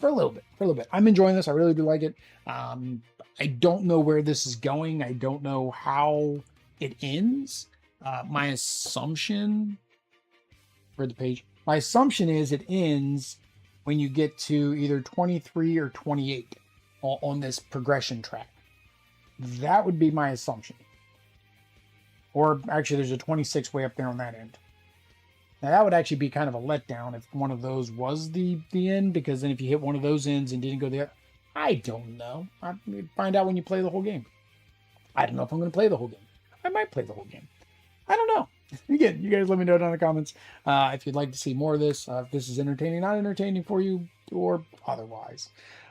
For a little bit. I'm enjoying this. I really do like it. I don't know where this is going. I don't know how it ends. My assumption for the page, my assumption is it ends when you get to either 23 or 28 on this progression track. That would be my assumption. Or actually, there's a 26 way up there on that end. Now, that would actually be kind of a letdown if one of those was the end, because then if you hit one of those ends and didn't go there, I don't know. You'd find out when you play the whole game. I don't know if I'm going to play the whole game. I might play the whole game. I don't know. Again, you guys let me know down in the comments if you'd like to see more of this, if this is entertaining, not entertaining for you, or otherwise.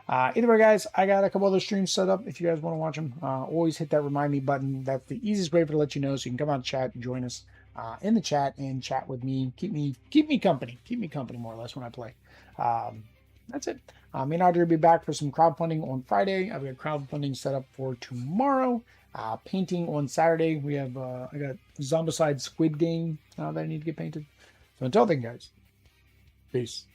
Either way, guys, I got a couple other streams set up if you guys want to watch them. Always hit that remind me button. That's the easiest way to let you know, so you can come out and chat and join us in the chat and chat with me. Keep me company. Keep me company more or less when I play. That's it. Me and Audrey will be back for some crowdfunding on Friday. I've got crowdfunding set up for tomorrow. Painting on Saturday. We have I got Zombicide Squid Game that I need to get painted. So until then, guys, peace.